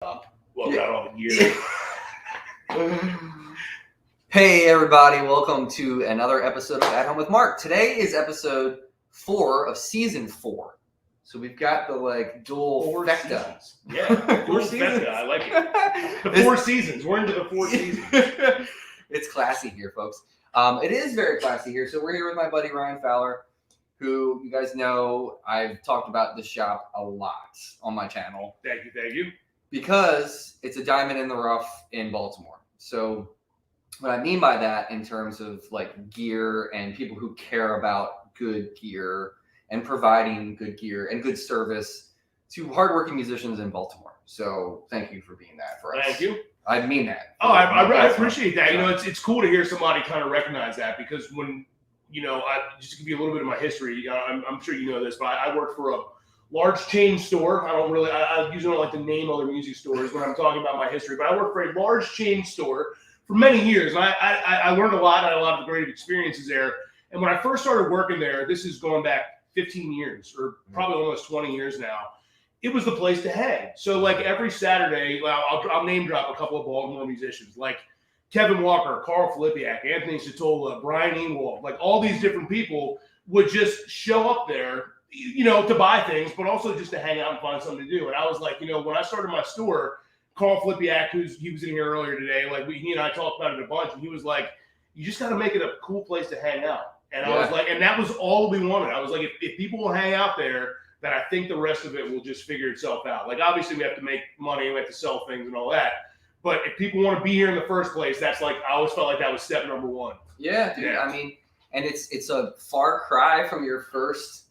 Well, got all the gear. Hey everybody, welcome to another episode of At Home with Mark. Today is episode 4 of season 4. So we've got the dual fecta. Yeah, dual fecta. I like it. The 4 seasons. We're into the 4 seasons. It's classy here, folks. It is very classy here. So we're here with my buddy Ryan Fowler, who you guys know I've talked about this shop a lot on my channel. Thank you. Because it's a diamond in the rough in Baltimore. So what I mean by that in terms of gear and people who care about good gear and providing good gear and good service to hardworking musicians in Baltimore. So thank you for being that for us. Thank you. I mean that. Oh, I appreciate that. You know, it's cool to hear somebody kind of recognize that because when, just to give you a little bit of my history, I'm sure you know this, but I worked for a large chain store. I usually don't like to name other music stores when I'm talking about my history, but I worked for a large chain store for many years. And I learned a lot. I had a lot of great experiences there. And when I first started working there, this is going back 15 years or probably almost 20 years now, it was the place to hang. So every Saturday, I'll name drop a couple of Baltimore musicians like Kevin Walker, Carl Filipiak, Anthony Satola, Brian Engwald, all these different people would just show up there, to buy things, but also just to hang out and find something to do. And I was like, when I started my store, Carl Filipiak, he was in here earlier today, he and I talked about it a bunch, and he was like, you just got to make it a cool place to hang out. And I was like, and that was all we wanted. I was like, if people will hang out there, then I think the rest of it will just figure itself out. Obviously we have to make money, we have to sell things and all that. But if people want to be here in the first place, that's I always felt like that was step number 1. Yeah, dude. Yeah. I mean, and it's a far cry from your first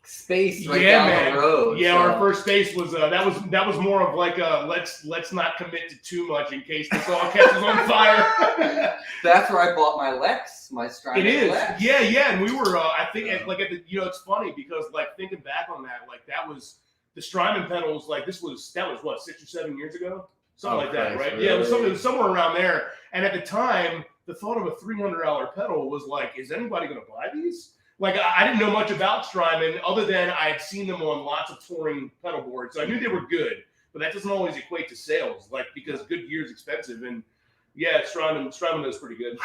space down the road. Yeah, so. Our first space was that was more of let's not commit to too much in case this all catches on fire. That's where I bought my Lex, my Strymon. It is. Lex. Yeah, and we were I think at the it's funny because thinking back on that, that was the Strymon pedals, that was what, 6 or 7 years ago? Something like that, right? Really? Yeah, it was somewhere around there. And at the time, the thought of a $300 pedal was is anybody going to buy these? I didn't know much about Strymon other than I had seen them on lots of touring pedal boards. So I knew they were good, but that doesn't always equate to sales, because good gear is expensive. And yeah, Strymon is pretty good.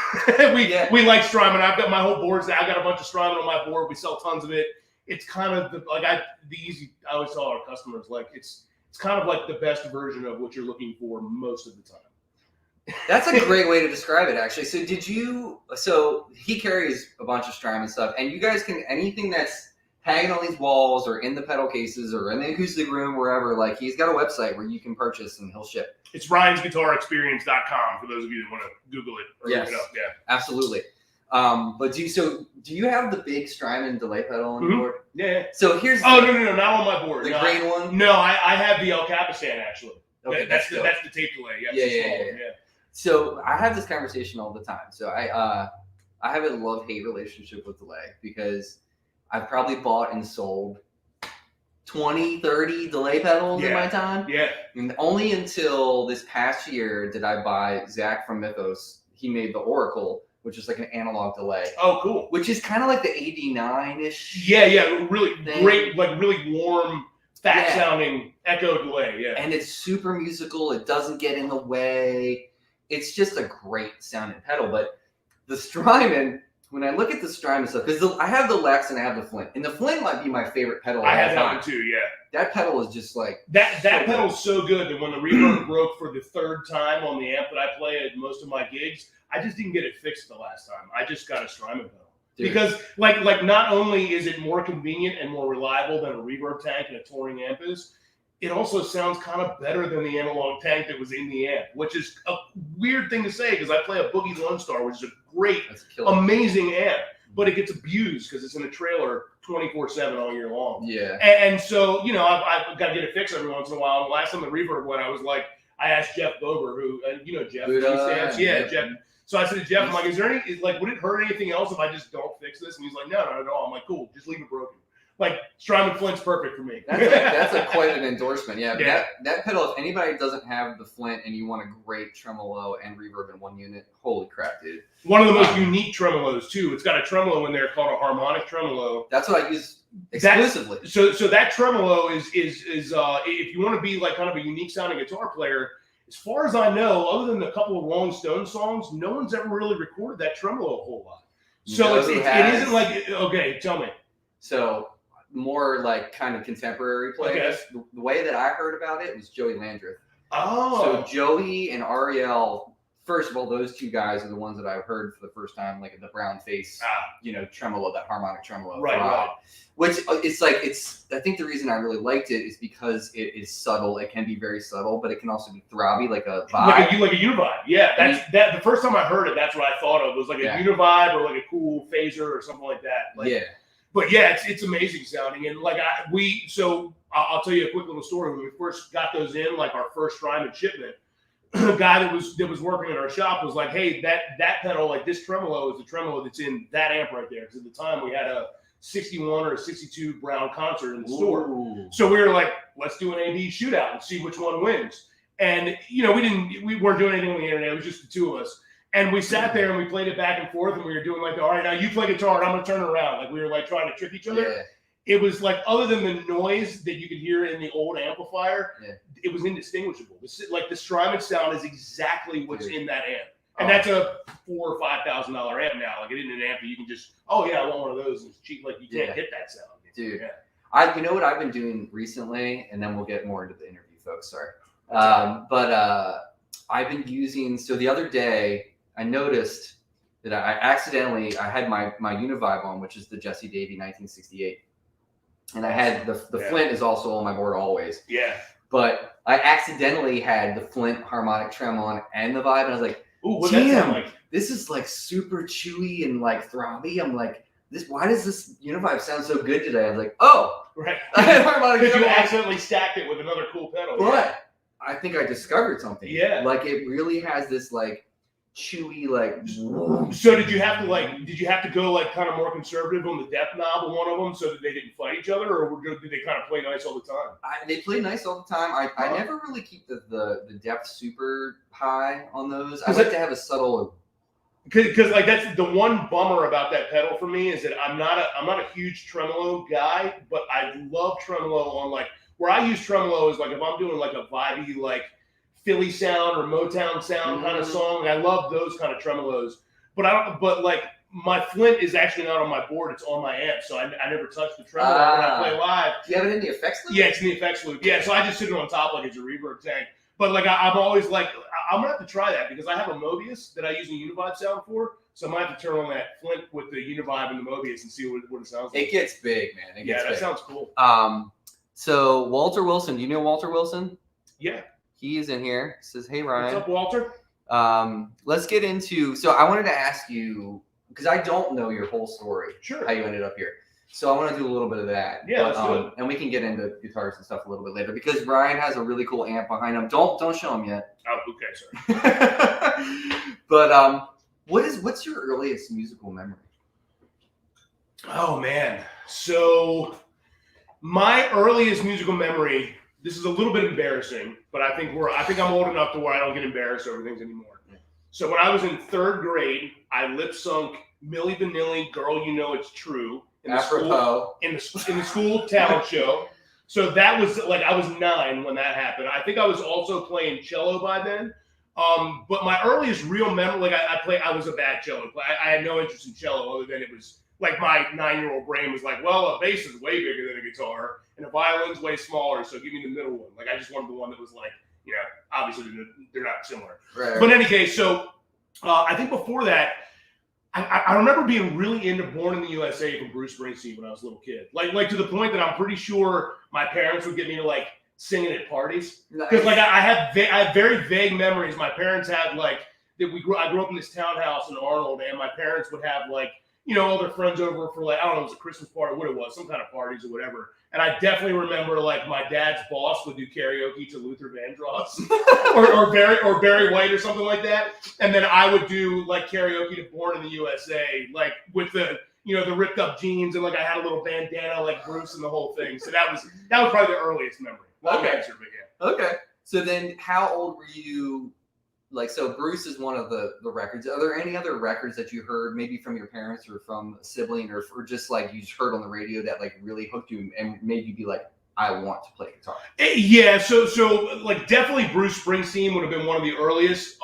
we like Strymon. I've got my whole boards. I've got a bunch of Strymon on my board. We sell tons of it. It's kind of I always tell our customers, it's kind of the best version of what you're looking for most of the time. That's a great way to describe it, actually. So he carries a bunch of Strymon stuff, and you guys can, anything that's hanging on these walls or in the pedal cases or in the acoustic room, wherever, he's got a website where you can purchase and he'll ship. It's ryans-guitar-experience.com for those of you that want to Google it or look it up. Yeah, absolutely. But do you have the big Strymon delay pedal on your board? Yeah. So here's no, not on my board. The green one? No, I have the El Capistan actually. Okay, that's the tape delay. Yeah. So I have this conversation all the time. So I have a love-hate relationship with delay because I've probably bought and sold 20, 30 delay pedals in my time. Yeah. And only until this past year did I buy Zach from Mythos. He made the Oracle, which is an analog delay. Oh, cool. Which is kind of like the 89-ish. Yeah, really thing. Great, really warm, fat-sounding echo delay. Yeah. And it's super musical. It doesn't get in the way. It's just a great sounding pedal. But the Strymon, when I look at the Strymon stuff, because I have the Lex and I have the Flint. And the Flint might be my favorite pedal. I have that one too, yeah. That pedal is just that pedal's so good that when the reverb broke for the 3rd time on the amp that I play at most of my gigs, I just didn't get it fixed the last time. I just got a Strymon pedal. Dude. Because not only is it more convenient and more reliable than a reverb tank and a touring amp is, it also sounds kind of better than the analog tank that was in the amp, which is a weird thing to say because I play a Boogie Lone Star, which is a great, amazing amp, but it gets abused because it's in a trailer 24/7 all year long. Yeah. And so, I've got to get it fixed every once in a while. And the last time the reverb went, I asked Jeff Bober, who, Jeff. Jeff. So I said to Jeff, I'm like, is there any, would it hurt anything else if I just don't fix this? And he's like, no, not at all. I'm like, cool, just leave it broken. like Strymon Flint's perfect for me. That's quite an endorsement. Yeah, Yeah. That pedal, if anybody doesn't have the Flint and you want a great tremolo and reverb in one unit, holy crap, dude. One of the most unique tremolos too. It's got a tremolo in there called a harmonic tremolo. That's what I use exclusively. So that tremolo is if you want to be like kind of a unique sounding guitar player, as far as I know, other than a couple of Rolling Stones songs, no one's ever really recorded that tremolo a whole lot. So it isn't like, okay, tell me. So more like kind of contemporary players. Okay. The way that I heard about it was Joey Landreth. Oh. So Joey and Ariel, first of all, those two guys are the ones that I've heard for the first time, like the brown face, tremolo, that harmonic tremolo. Right. Which I think the reason I really liked it is because it is subtle. It can be very subtle, but it can also be throbby, like a vibe. Like a univibe. Yeah, the first time I heard it, that's what I thought of. It was like a univibe or like a cool phaser or something like that. But yeah, it's amazing sounding. And like I'll tell you a quick little story. When we first got those in, like our first Strymon shipment, a guy that was working in our shop was like, hey, that pedal, like this tremolo is the tremolo that's in that amp right there. Because at the time we had a 61 or a 62 Brown concert in the store. So we were like, let's do an AD shootout and see which one wins. And we weren't doing anything on the internet. It was just the two of us. And we sat there and we played it back and forth, and we were doing like, all right, now you play guitar and I'm going to turn it around. Like we were like trying to trick each other. Yeah. It was like, other than the noise that you could hear in the old amplifier, it was indistinguishable. Like the Strymon sound is exactly what's in that amp. And that's a $4,000 or $5,000 amp now. Like it isn't an amp that you can just, I want one of those. It's cheap. Like you can't get that sound. Dude, you know what I've been doing recently, and then we'll get more into the interview, folks. Sorry. I've been using, so the other day, I noticed that I had my Univibe on, which is the Jesse Davey 1968. And I had the Flint is also on my board always. Yeah. But I accidentally had the Flint harmonic trem on and the vibe. And I was like, ooh, what's that sound like? This is like super chewy and like throbby. I'm like, why does this Univibe sound so good today? I was like, oh. Right. Because you accidentally stacked it with another cool pedal. But I think I discovered something. Yeah. Like it really has this like chewy, like. So did you have to go like kind of more conservative on the depth knob of one of them so that they didn't fight each other, or did they kind of play nice all the time? They play nice all the time. I never really keep the depth super high on those. I like to have a subtle. Because like that's the one bummer about that pedal for me is that I'm not a huge tremolo guy, but I love tremolo on like where I use tremolo is like if I'm doing like a vibey like Philly sound or Motown sound kind of song. I love those kind of tremolos. But like my Flint is actually not on my board, it's on my amp, so I never touch the tremolo when I play live. Do you have it in the effects loop? Yeah, it's in the effects loop. Yeah, so I just sit it on top like it's a reverb tank. But like I'm always like, I'm gonna have to try that because I have a Mobius that I use a Univibe sound for. So I might have to turn on that Flint with the Univibe and the Mobius and see what it sounds like. It gets big, man. That sounds cool. So Walter Wilson, do you know Walter Wilson? Yeah. He is in here. Says, hey Ryan. What's up, Walter? Let's get into, so I wanted to ask you, because I don't know your whole story. Sure. How you ended up here. So I want to do a little bit of that. Yeah, let's do it. And we can get into guitars and stuff a little bit later because Ryan has a really cool amp behind him. Don't show him yet. Oh, okay, sorry. But what's your earliest musical memory? Oh man. So my earliest musical memory, this is a little bit embarrassing, but I think I'm old enough to where I don't get embarrassed over things anymore. Yeah. So when I was in 3rd grade, I lip sung Milli Vanilli, Girl You Know It's True. In the school talent show. So that was like, I was 9 when that happened. I think I was also playing cello by then. But my earliest real memory, like I was a bad cello player. I had no interest in cello other than it was like my 9-year-old brain was like, well, a bass is way bigger than a guitar and a violin's way smaller. So give me the middle one. Like I just wanted the one that was like, obviously they're not similar. Right. But in any case, so I think before that, I remember being really into Born in the USA from Bruce Springsteen when I was a little kid. Like to the point that I'm pretty sure my parents would get me to like sing it at parties. Because like I have very vague memories. My parents had like that I grew up in this townhouse in Arnold, and my parents would have like, all their friends over for like, I don't know, it was a Christmas party, what it was, some kind of parties or whatever. And I definitely remember like my dad's boss would do karaoke to Luther Vandross or Barry White or something like that. And then I would do like karaoke to Born in the USA, like with the, the ripped up jeans and like I had a little bandana like Bruce and the whole thing. So that was probably the earliest memory. Long answer, but yeah. Okay. So then how old were you? Like, so Bruce is one of the records. Are there any other records that you heard maybe from your parents or from a sibling or just like you just heard on the radio that like really hooked you and made you be like, I want to play guitar? Yeah, so like definitely Bruce Springsteen would have been one of the earliest.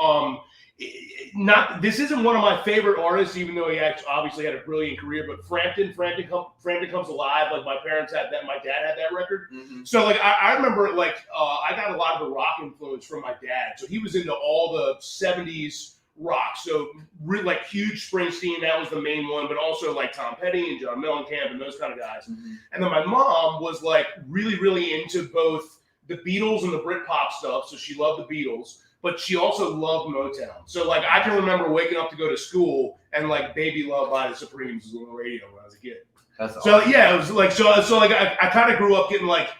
This isn't one of my favorite artists, even though he obviously had a brilliant career. But Frampton Comes Alive. Like my parents had that, my dad had that record. Mm-hmm. So like I remember like I got a lot of the rock influence from my dad. So he was into all the '70s rock. So really like huge Springsteen, that was the main one, but also like Tom Petty and John Mellencamp and those kind of guys. Mm-hmm. And then my mom was like really into both the Beatles and the Britpop stuff. So she loved the Beatles, but she also loved Motown. So like I can remember waking up to go to school and like Baby Love by the Supremes was on the radio when I was a kid. That's awesome. So yeah, it was like so like I kind of grew up getting like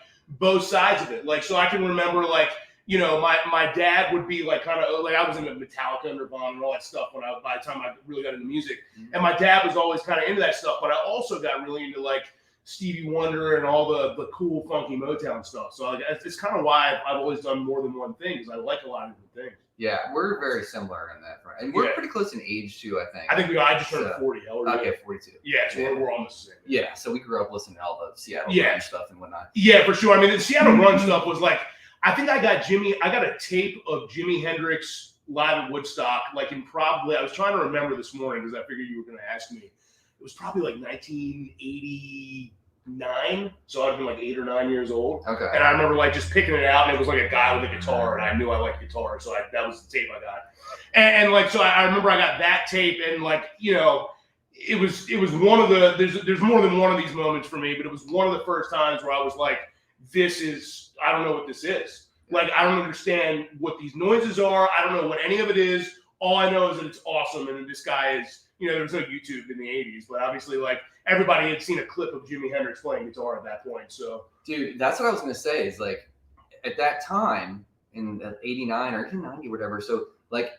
both sides of it. Like so I can remember like my dad would be like kind of like I was into Metallica, Nirvana, and all that stuff by the time I really got into music. Mm-hmm. And my dad was always kind of into that stuff, but I also got really into like Stevie Wonder and all the cool, funky Motown stuff. So like, it's kind of why I've always done more than one thing because I like a lot of different things. Yeah, we're very similar in that front. And we're pretty close in age too, I think. I think I just turned 40. Okay, 42. Yeah, so we're almost the same. Yeah, so we grew up listening to all the Seattle Run stuff and whatnot. Yeah, for sure. I mean, the Seattle Run stuff was like, I think I got a tape of Jimi Hendrix live at Woodstock, like in probably, I was trying to remember this morning because I figured you were going to ask me. It was probably like 1989, so I'd been like 8 or 9 years old. Okay. And I remember like just picking it out, and it was like a guy with a guitar, and I knew I liked guitar, so that was the tape I got. And like, so I remember I got that tape, and like, it was one of the, there's more than one of these moments for me, but it was one of the first times where I was like, I don't know what this is. Like, I don't understand what these noises are. I don't know what any of it is. All I know is that it's awesome. And this guy is, there was no YouTube in the 80s, but obviously, like, everybody had seen a clip of Jimi Hendrix playing guitar at that point. So, dude, that's what I was going to say is, like, at that time in 89 or 90 or whatever, so, like,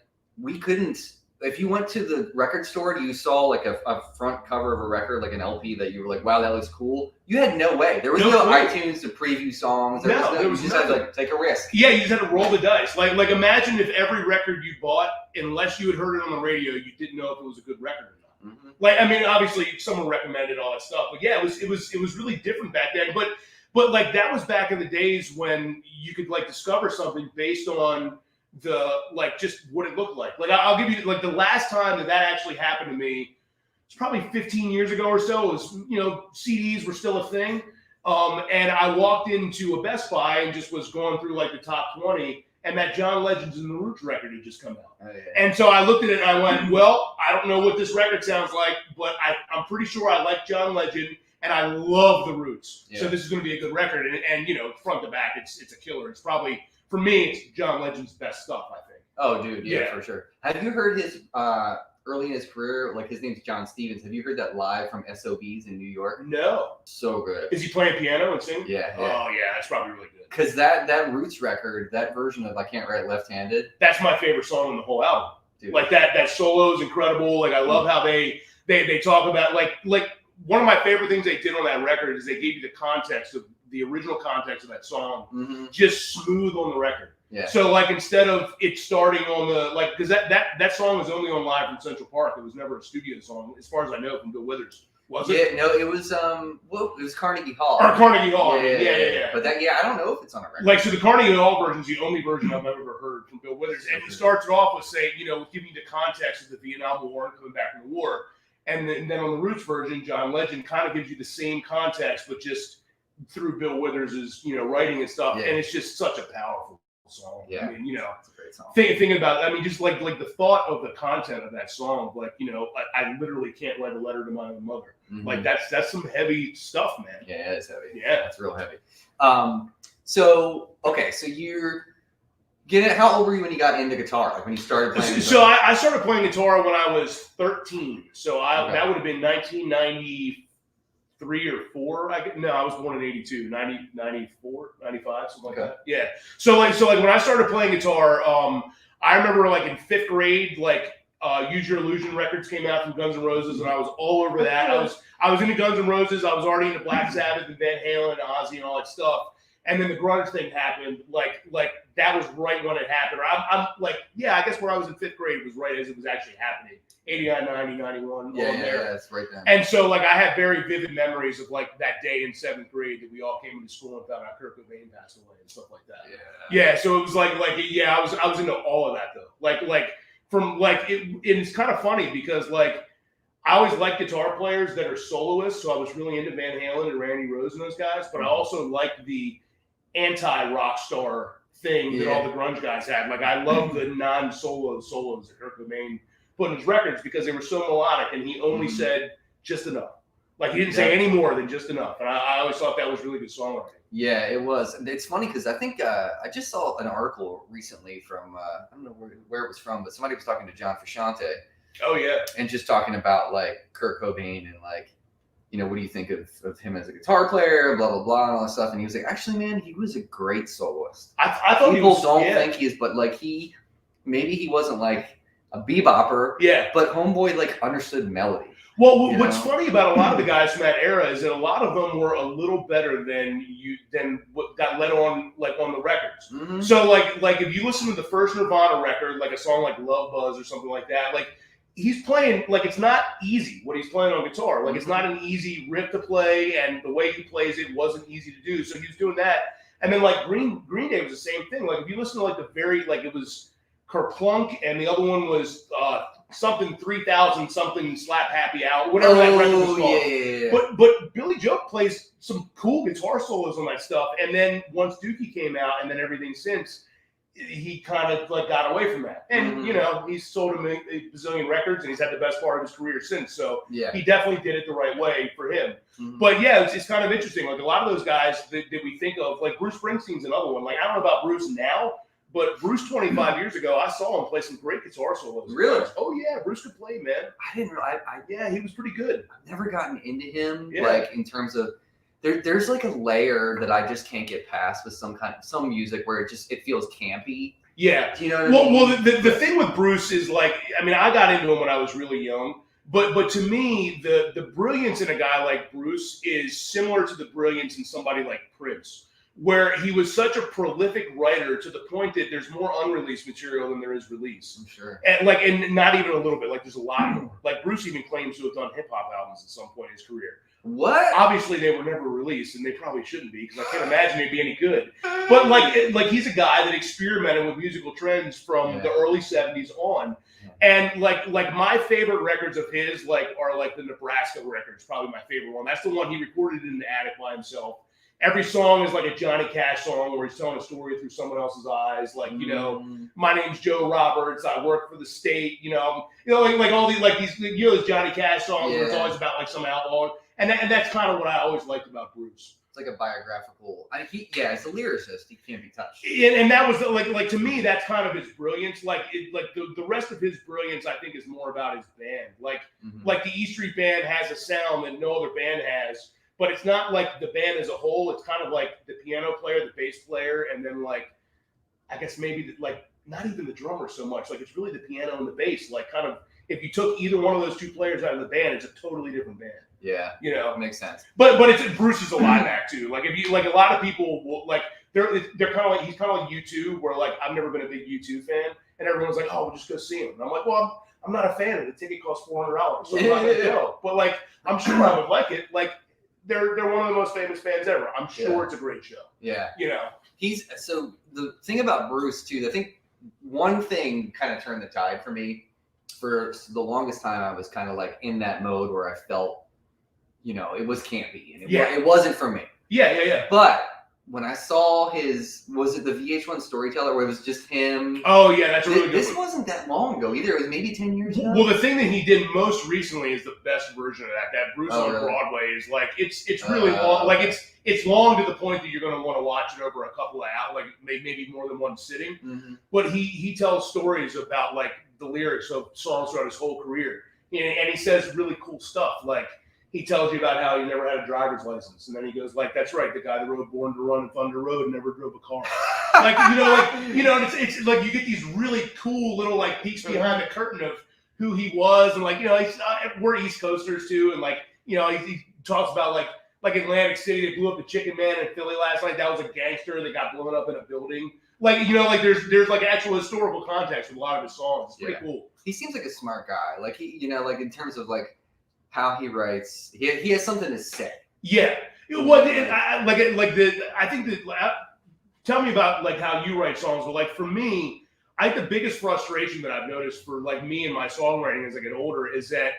we couldn't, if you went to the record store and you saw like a front cover of a record, like an LP that you were like, wow, that looks cool. You had no way. There was no iTunes to preview songs. There was just had to like take a risk. Yeah, you just had to roll the dice. Like imagine if every record you bought, unless you had heard it on the radio, you didn't know if it was a good record or not. Mm-hmm. Like, I mean, obviously someone recommended all that stuff, but yeah, it was really different back then. But like that was back in the days when you could like discover something based on the like just what it looked like. Like I'll give you like the last time that actually happened to me, it's probably 15 years ago or so. It was CDs were still a thing, and I walked into a Best Buy and just was going through like the top 20, and that John Legend's and the Roots record had just come out. Oh, yeah. And so I looked at it and I went, well, I don't know what this record sounds like, but I'm pretty sure I like John Legend and I love the Roots. Yeah. So this is going to be a good record, and front to back, it's a killer. It's probably, for me, it's John Legend's best stuff, I think. Oh, dude, yeah, for sure. Have you heard his early in his career? Like his name's John Stevens. Have you heard that live from SOBs in New York? No. So good. Is he playing piano and singing? Yeah. Oh yeah, that's probably really good. Because that Roots record, that version of I Can't Write Left-Handed. That's my favorite song on the whole album. Dude. Like that solo is incredible. Like I love how they talk about like one of my favorite things they did on that record is they gave you the context of the original context of that song, just smooth on the record. Yeah. So like instead of it starting on the like because that song was only on Live from Central Park. It was never a studio song, as far as I know, from Bill Withers. Was it? Yeah, no, it was it was Carnegie Hall. Or Carnegie Hall. Yeah. But I don't know if it's on a record. Like so the Carnegie Hall version is the only version I've ever heard from Bill Withers. And it starts it off with saying, giving you the context of the Vietnam War and coming back from the war. And then on the Roots version, John Legend kind of gives you the same context, but just through Bill Withers' writing and stuff. Yeah. And it's just such a powerful song. Yeah. I mean, it's a great song. Thinking about, I mean, just like the thought of the content of that song, like, I literally can't write a letter to my own mother. Mm-hmm. Like that's some heavy stuff, man. Yeah, it's heavy. Yeah. It's real heavy. So you're how old were you when you got into guitar? Like when you started playing guitar? So I started playing guitar when I was 13. So that would have been 1993 or 4. I was born in 82, 94, 95, something like that. Yeah. So like when I started playing guitar, I remember like in 5th grade, like Use Your Illusion records came out from Guns N' Roses, and I was all over that. I was into Guns N' Roses. I was already into Black Sabbath and Van Halen and Ozzy and all that stuff. And then the grunge thing happened. Like that was right when it happened. Or I'm like, yeah, I guess when I was in 5th grade was right as it was actually happening. 89, 90, 91. Yeah, that's right then. And so like I have very vivid memories of like that day in 7th grade that we all came into school and found out Kurt Cobain passed away and stuff like that. Yeah. So it was like yeah, I was into all of that though. It's kind of funny because like I always liked guitar players that are soloists, so I was really into Van Halen and Randy Rhoads and those guys, but I also liked the anti-rock star thing that all the grunge guys had. Like I love the non-solos that Kurt Cobain put in his records because they were so melodic, and he only said just enough. Like he didn't say any more than just enough, and I always thought that was really good songwriting. Yeah, it was. It's funny because I think I just saw an article recently from I don't know where it was from, but somebody was talking to John Frusciante. Oh yeah, and just talking about like Kurt Cobain and like, what do you think of him as a guitar player, blah blah blah, and all that stuff. And he was like, actually, man, he was a great soloist. I thought people don't think he is, but like maybe he wasn't like a bebopper. Yeah, but homeboy like understood melody. Well, what's funny about a lot of the guys from that era is that a lot of them were a little better than what got let on on the records. Mm-hmm. So like if you listen to the first Nirvana record, like a song like Love Buzz or something like that, like he's playing like it's not easy what he's playing on guitar. Like it's not an easy riff to play, and the way he plays it wasn't easy to do. So he was doing that, and then like Green Day was the same thing. Like if you listen to like the very it was Kerplunk, and the other one was something 3000 something Slap Happy Out, whatever that record was called. Yeah. But Billy Joe plays some cool guitar solos on that stuff, and then once Dookie came out, and then everything since, he kind of got away from that. And he's sold him a bazillion records, and he's had the best part of his career since. So he definitely did it the right way for him. Mm-hmm. But yeah, it's kind of interesting. Like a lot of those guys that we think of, like Bruce Springsteen's another one. Like I don't know about Bruce now, but Bruce 25 years ago, I saw him play some great guitar solos. Really? Oh yeah, Bruce could play, man. I didn't realize. Yeah, he was pretty good. I've never gotten into him, like in terms of there's like a layer that I just can't get past with some music where it feels campy. Yeah. Do you know what I mean? Well, the thing with Bruce is I got into him when I was really young, but to me, the brilliance in a guy like Bruce is similar to the brilliance in somebody like Prince, where he was such a prolific writer to the point that there's more unreleased material than there is release. I'm sure. And not even a little bit. Like there's a lot more. Like Bruce even claims to have done hip hop albums at some point in his career. What? Obviously, they were never released, and they probably shouldn't be because I can't imagine they'd be any good. But like he's a guy that experimented with musical trends from the early '70s on, and like my favorite records of his are the Nebraska records. Probably my favorite one. That's the one he recorded in the attic by himself. Every song is like a Johnny Cash song where he's telling a story through someone else's eyes. Like, my name's Joe Roberts. I work for the state. Like all these these Johnny Cash songs where it's always about some outlaw. And that's kind of what I always liked about Bruce. It's like a biographical. It's a lyricist. He can't be touched. And that was to me, that's kind of his brilliance. The rest of his brilliance, I think, is more about his band. Like the E Street Band has a sound that no other band has. But it's not like the band as a whole. It's kind of like the piano player, the bass player, and then I guess maybe not even the drummer so much. Like it's really the piano and the bass. Like kind of if you took either one of those two players out of the band, it's a totally different band. Yeah, makes sense. But Bruce is a live act too. Like if you a lot of people will they're kind of he's kind of like U2, where I've never been a big U2 fan, and everyone's like, oh, we'll just go see him. And I'm like, well, I'm not a fan of it. The ticket costs $400, so I'm not gonna go. But I'm sure I would like it. They're one of the most famous bands ever. I'm sure it's a great show. Yeah. So the thing about Bruce too, I think one thing kind of turned the tide for me. For the longest time, I was kind of in that mode where I felt, it was campy and it wasn't for me. Yeah. But when I saw was it the VH1 Storyteller where it was just him? Oh yeah, that's a really good This one. Wasn't that long ago either. It was maybe 10 years ago. Well, the thing that he did most recently is the best version of that. That Bruce on Broadway is it's really long. It's long to the point that you're going to want to watch it over a couple of hours, maybe more than one sitting. Mm-hmm. But he tells stories about the lyrics of songs throughout his whole career, and he says really cool stuff. He tells you about how he never had a driver's license, and then he goes that's right, the guy that wrote Born to Run and Thunder Road never drove a car. It's you get these really cool little peeks behind the curtain of who he was, and like, you know, we're East Coasters too, and like, you know, he talks about like Atlantic City, they blew up the Chicken Man in Philly last night. That was a gangster that got blown up in a building. Like, you know, like there's like actual historical context with a lot of his songs. It's pretty cool. He seems like a smart guy. Like he, you know, like in terms of like how he writes, he has something to say. Yeah. Well, I think that. Tell me about like how you write songs. But like for me, I think the biggest frustration that I've noticed for like me and my songwriting as I get older is that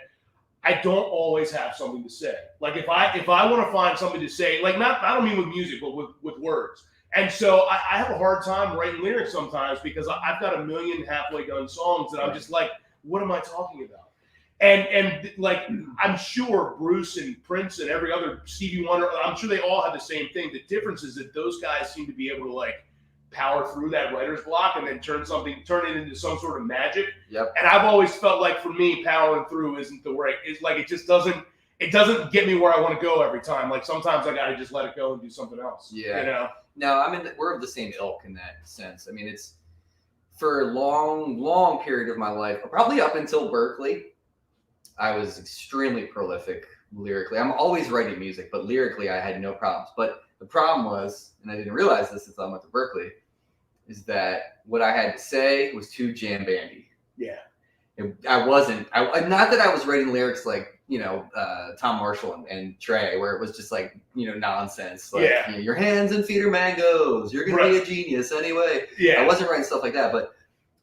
I don't always have something to say. Like if I want to find something to say, like I don't mean with music, but with words. And so I have a hard time writing lyrics sometimes because I've got a million halfway done songs that I'm just like, what am I talking about? And like I'm sure Bruce and Prince and every other Stevie Wonder, I'm sure they all have the same thing. The difference is that those guys seem to be able to like power through that writer's block and then turn it into some sort of magic. Yep. And I've always felt like for me, powering through isn't the right. It's like it doesn't get me where I want to go every time. Like sometimes I gotta just let it go and do something else. Yeah. You know. No, I mean we're of the same ilk in that sense. I mean it's for a long period of my life, probably up until Berkeley, I was extremely prolific lyrically. I'm always writing music, but lyrically I had no problems. But the problem was, and I didn't realize this until I went to Berkeley, is that what I had to say was too jam bandy. Yeah. Not that I was writing lyrics like, you know, Tom Marshall and Trey, where it was just like, you know, nonsense. Like, you know, your hands and feet are mangoes. You're going to be a genius anyway. Yeah. I wasn't writing stuff like that, but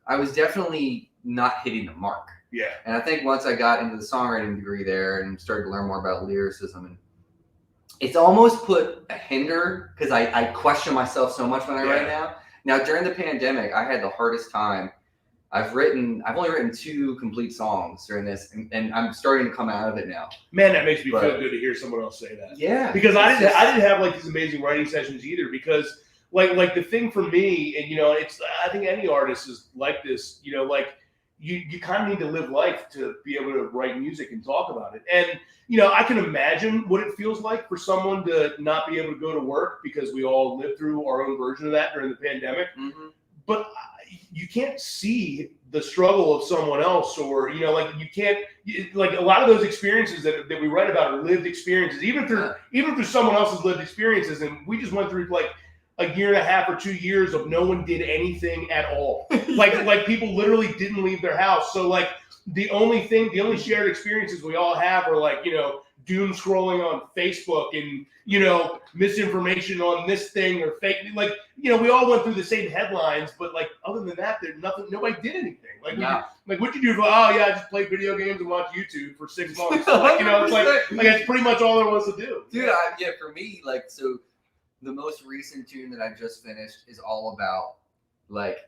I was definitely not hitting the mark. Yeah. And I think once I got into the songwriting degree there and started to learn more about lyricism, and it's almost put a hinder because I question myself so much when I write now. Now, during the pandemic, I had the hardest time. I've only written 2 complete songs during this, and I'm starting to come out of it now. Man, that makes me feel good to hear someone else say that. Yeah. Because I didn't have like these amazing writing sessions either, because like the thing for me, and you know, I think any artist is like this, you know, like you kind of need to live life to be able to write music and talk about it. And, you know, I can imagine what it feels like for someone to not be able to go to work because we all lived through our own version of that during the pandemic. Mm-hmm. But you can't see the struggle of someone else, or, you know, like you can't, like a lot of those experiences that we write about are lived experiences, even through someone else's lived experiences. And we just went through like a year and a half or 2 years of no one did anything at all. Like people literally didn't leave their house. So like the only shared experiences we all have are like, you know, doom scrolling on Facebook and, you know, misinformation on this thing or fake. Like, you know, we all went through the same headlines, but like other than that, nobody did anything. Like what'd you do? I just played video games and watched YouTube for 6 months. Like, you know, it's like that's pretty much all there was to do. Dude, for me, like, so the most recent tune that I just finished is all about like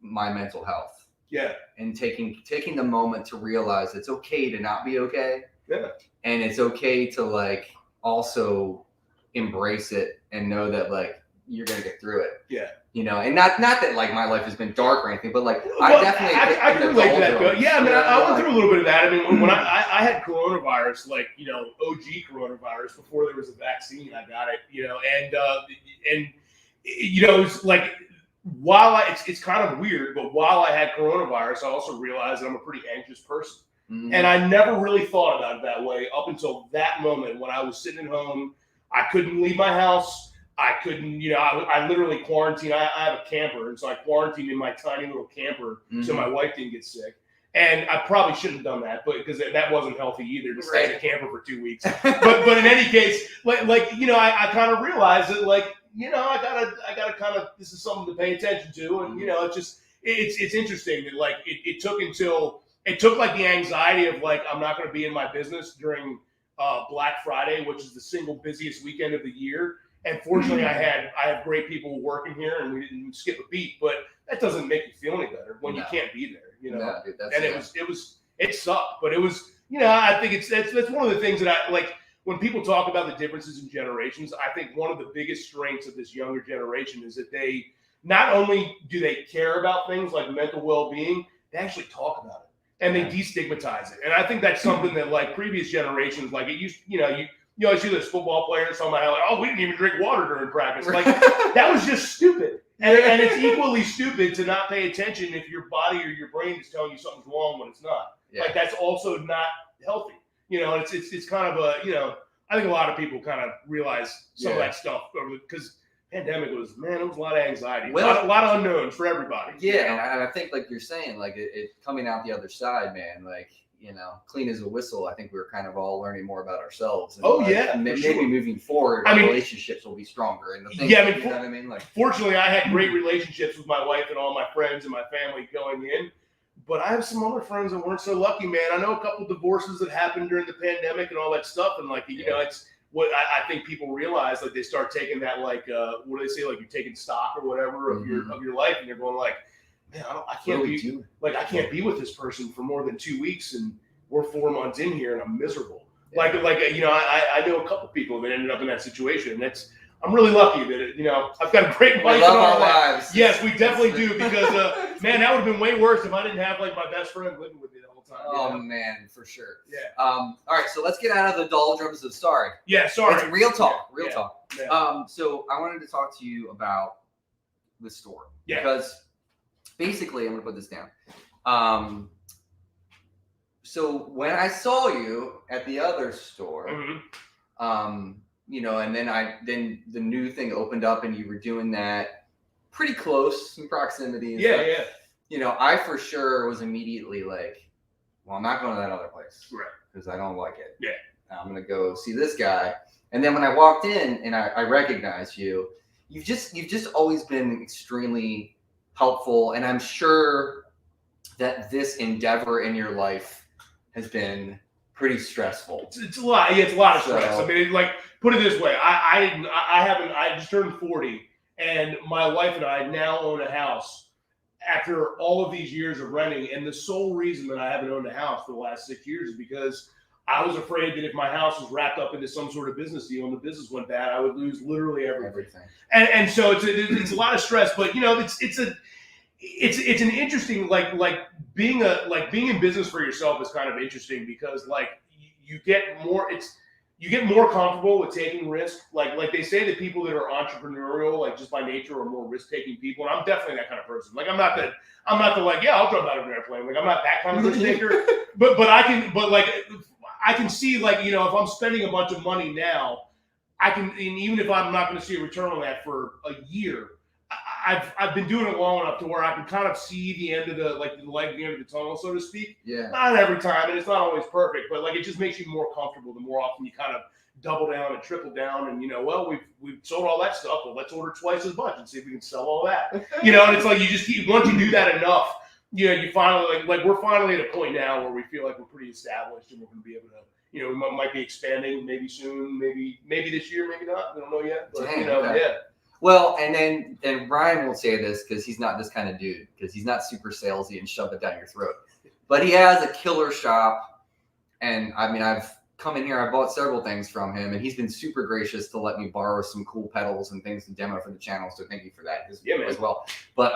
my mental health. Yeah. And taking the moment to realize it's okay to not be okay. Yeah. And it's okay to like also embrace it and know that like you're gonna get through it. Yeah. You know, and not that like my life has been dark or anything, but like I can relate to that. Yeah, I mean, I went through a little bit of that. I mean, when I had coronavirus, like, you know, OG coronavirus before there was a vaccine, I got it, you know, and you know, it's like it's kind of weird, but while I had coronavirus, I also realized that I'm a pretty anxious person. Mm-hmm. And I never really thought about it that way up until that moment when I was sitting at home. I couldn't leave my house. I couldn't, you know, I literally quarantined. I have a camper, and so I quarantined in my tiny little camper so my wife didn't get sick. And I probably shouldn't have done that, but because that wasn't healthy either to stay in a camper for 2 weeks. but in any case, like you know, I kind of realized that, like, you know, I gotta kind of, this is something to pay attention to, and you know, it's interesting that like it took like the anxiety of like I'm not going to be in my business during Black Friday, which is the single busiest weekend of the year. And fortunately, I have great people working here, and we didn't skip a beat. But that doesn't make you feel any better when you can't be there, you know. No, dude, it sucked, but it was, you know, I think that's one of the things that I like when people talk about the differences in generations. I think one of the biggest strengths of this younger generation is that they not only do they care about things like mental well-being, they actually talk about it and they destigmatize it. And I think that's something that like previous generations, like it used, you know, you always see those football players talking about how, like, oh, we didn't even drink water during practice. Like, that was just stupid. And it's equally stupid to not pay attention if your body or your brain is telling you something's wrong when it's not. Yeah. Like that's also not healthy. You know, it's kind of a, you know, I think a lot of people kind of realize some of that stuff because pandemic was, man, it was a lot of anxiety, Well, a lot of unknowns for everybody. Yeah, you know? and I think like you're saying, like it coming out the other side, man, like, you know, clean as a whistle. I think we're kind of all learning more about ourselves. And maybe moving forward, our relationships will be stronger. And the things, I mean, you know what I mean? Like, fortunately, I had great relationships with my wife and all my friends and my family going in. But I have some other friends that weren't so lucky, man. I know a couple of divorces that happened during the pandemic and all that stuff. And like, you know, it's what I think people realize, like they start taking that, like, what do they say? Like you're taking stock or whatever of your life. And you're going like, man, I can't be with this person for more than 2 weeks. And we're 4 months in here and I'm miserable. Yeah. Like, you know, I know a couple of people that ended up in that situation. And I'm really lucky that, you know, I've got a great wife. We love our lives. Yes, we definitely do, because, man, that would have been way worse if I didn't have, like, my best friend living with me the whole time. Oh, man, for sure. Yeah. All right, so let's get out of the doldrums of sorry. Yeah, sorry. It's real talk, real talk. Yeah. So I wanted to talk to you about the store. Yeah. Because basically, I'm going to put this down. So when I saw you at the other store, you know, and then the new thing opened up and you were doing that pretty close in proximity. And stuff. Yeah. You know, I for sure was immediately like, well, I'm not going to that other place. Right. Because I don't like it. Yeah. I'm going to go see this guy. And then when I walked in and I recognized you, you've just always been extremely helpful. And I'm sure that this endeavor in your life has been pretty stressful. It's a lot. Yeah, it's a lot of stress. I mean, like, put it this way. I just turned 40, and my wife and I now own a house after all of these years of renting. And the sole reason that I haven't owned a house for the last 6 years is because I was afraid that if my house was wrapped up into some sort of business deal and the business went bad, I would lose literally everything. And so it's a lot of stress. But you know, it's an interesting, like being in business for yourself is kind of interesting, because like you get more comfortable with taking risks. Like they say that people that are entrepreneurial, like just by nature, are more risk-taking people. And I'm definitely that kind of person. Like I'm not the like, yeah, I'll jump out of an airplane. Like I'm not that kind of risk taker. but I can see, like, you know, if I'm spending a bunch of money now, and even if I'm not going to see a return on that for a year, I've been doing it long enough to where I can kind of see the end of the end of the tunnel, so to speak. Yeah. Not every time, and it's not always perfect, but like it just makes you more comfortable the more often you kind of double down and triple down, and you know, well, we've sold all that stuff, well, let's order twice as much and see if we can sell all that. You know, and it's like once you do that enough, you know, you finally like we're finally at a point now where we feel like we're pretty established and we're going to be able to, you know, we might be expanding maybe soon, maybe this year, maybe not. We don't know yet, but you know, okay. Well, and Ryan will say this because he's not this kind of dude, because he's not super salesy and shove it down your throat. But he has a killer shop, and I mean, I've come in here, I bought several things from him, and he's been super gracious to let me borrow some cool pedals and things to demo for the channel. So thank you for that as well. But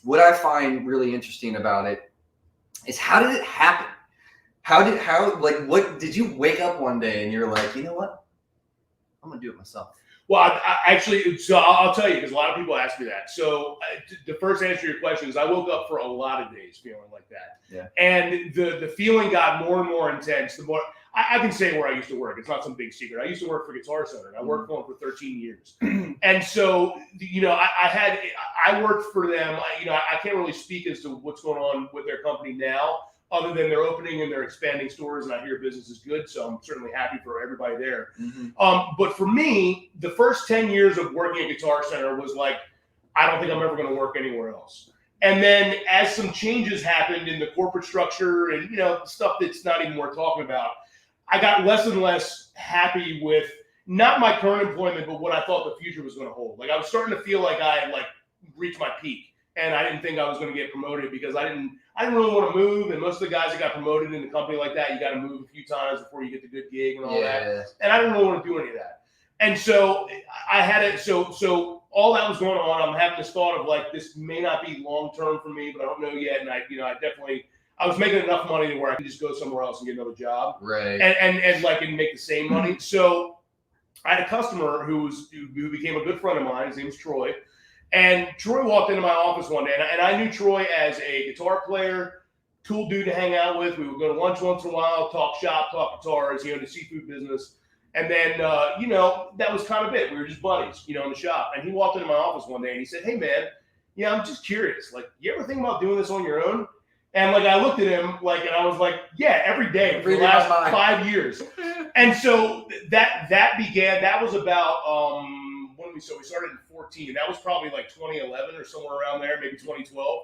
what I find really interesting about it is, how did it happen? What did you wake up one day and you're like, you know what? I'm gonna do it myself. Well, I actually, so I'll tell you, because a lot of people ask me that. So the first answer to your question is I woke up for a lot of days feeling like that. Yeah. And the feeling got more and more intense. The more I can say where I used to work. It's not some big secret. I used to work for Guitar Center, and I worked for them for 13 years. And so, you know, I worked for them. I can't really speak as to what's going on with their company now, other than they're opening and they're expanding stores, and I hear business is good. So I'm certainly happy for everybody there. But for me, the first 10 years of working at Guitar Center was like, I don't think I'm ever going to work anywhere else. And then as some changes happened in the corporate structure and, you know, stuff that's not even worth talking about, I got less and less happy with not my current employment, but what I thought the future was going to hold. Like I was starting to feel like I had reached my peak, and I didn't think I was going to get promoted because I didn't really want to move. And most of the guys that got promoted in the company like that, you got to move a few times before you get the good gig and all that. And I didn't really want to do any of that. And so I had it. So all that was going on. I'm having this thought of like, this may not be long-term for me, but I don't know yet. And I was making enough money to where I could just go somewhere else and get another job. Right. And make the same money. So I had a customer who became a good friend of mine. His name was Troy. And Troy walked into my office one day, and I knew Troy as a guitar player, cool dude to hang out with. We would go to lunch once in a while, talk shop, talk guitars. He owned a seafood business. And then, that was kind of it. We were just buddies, in the shop. And he walked into my office one day and he said, "Hey, man, yeah, I'm just curious. Like, you ever think about doing this on your own?" And like, I looked at him and I was like, "Yeah, every day for the last 5 years." And so that began. That was about we started in 2014. That was probably like 2011 or somewhere around there, maybe 2012.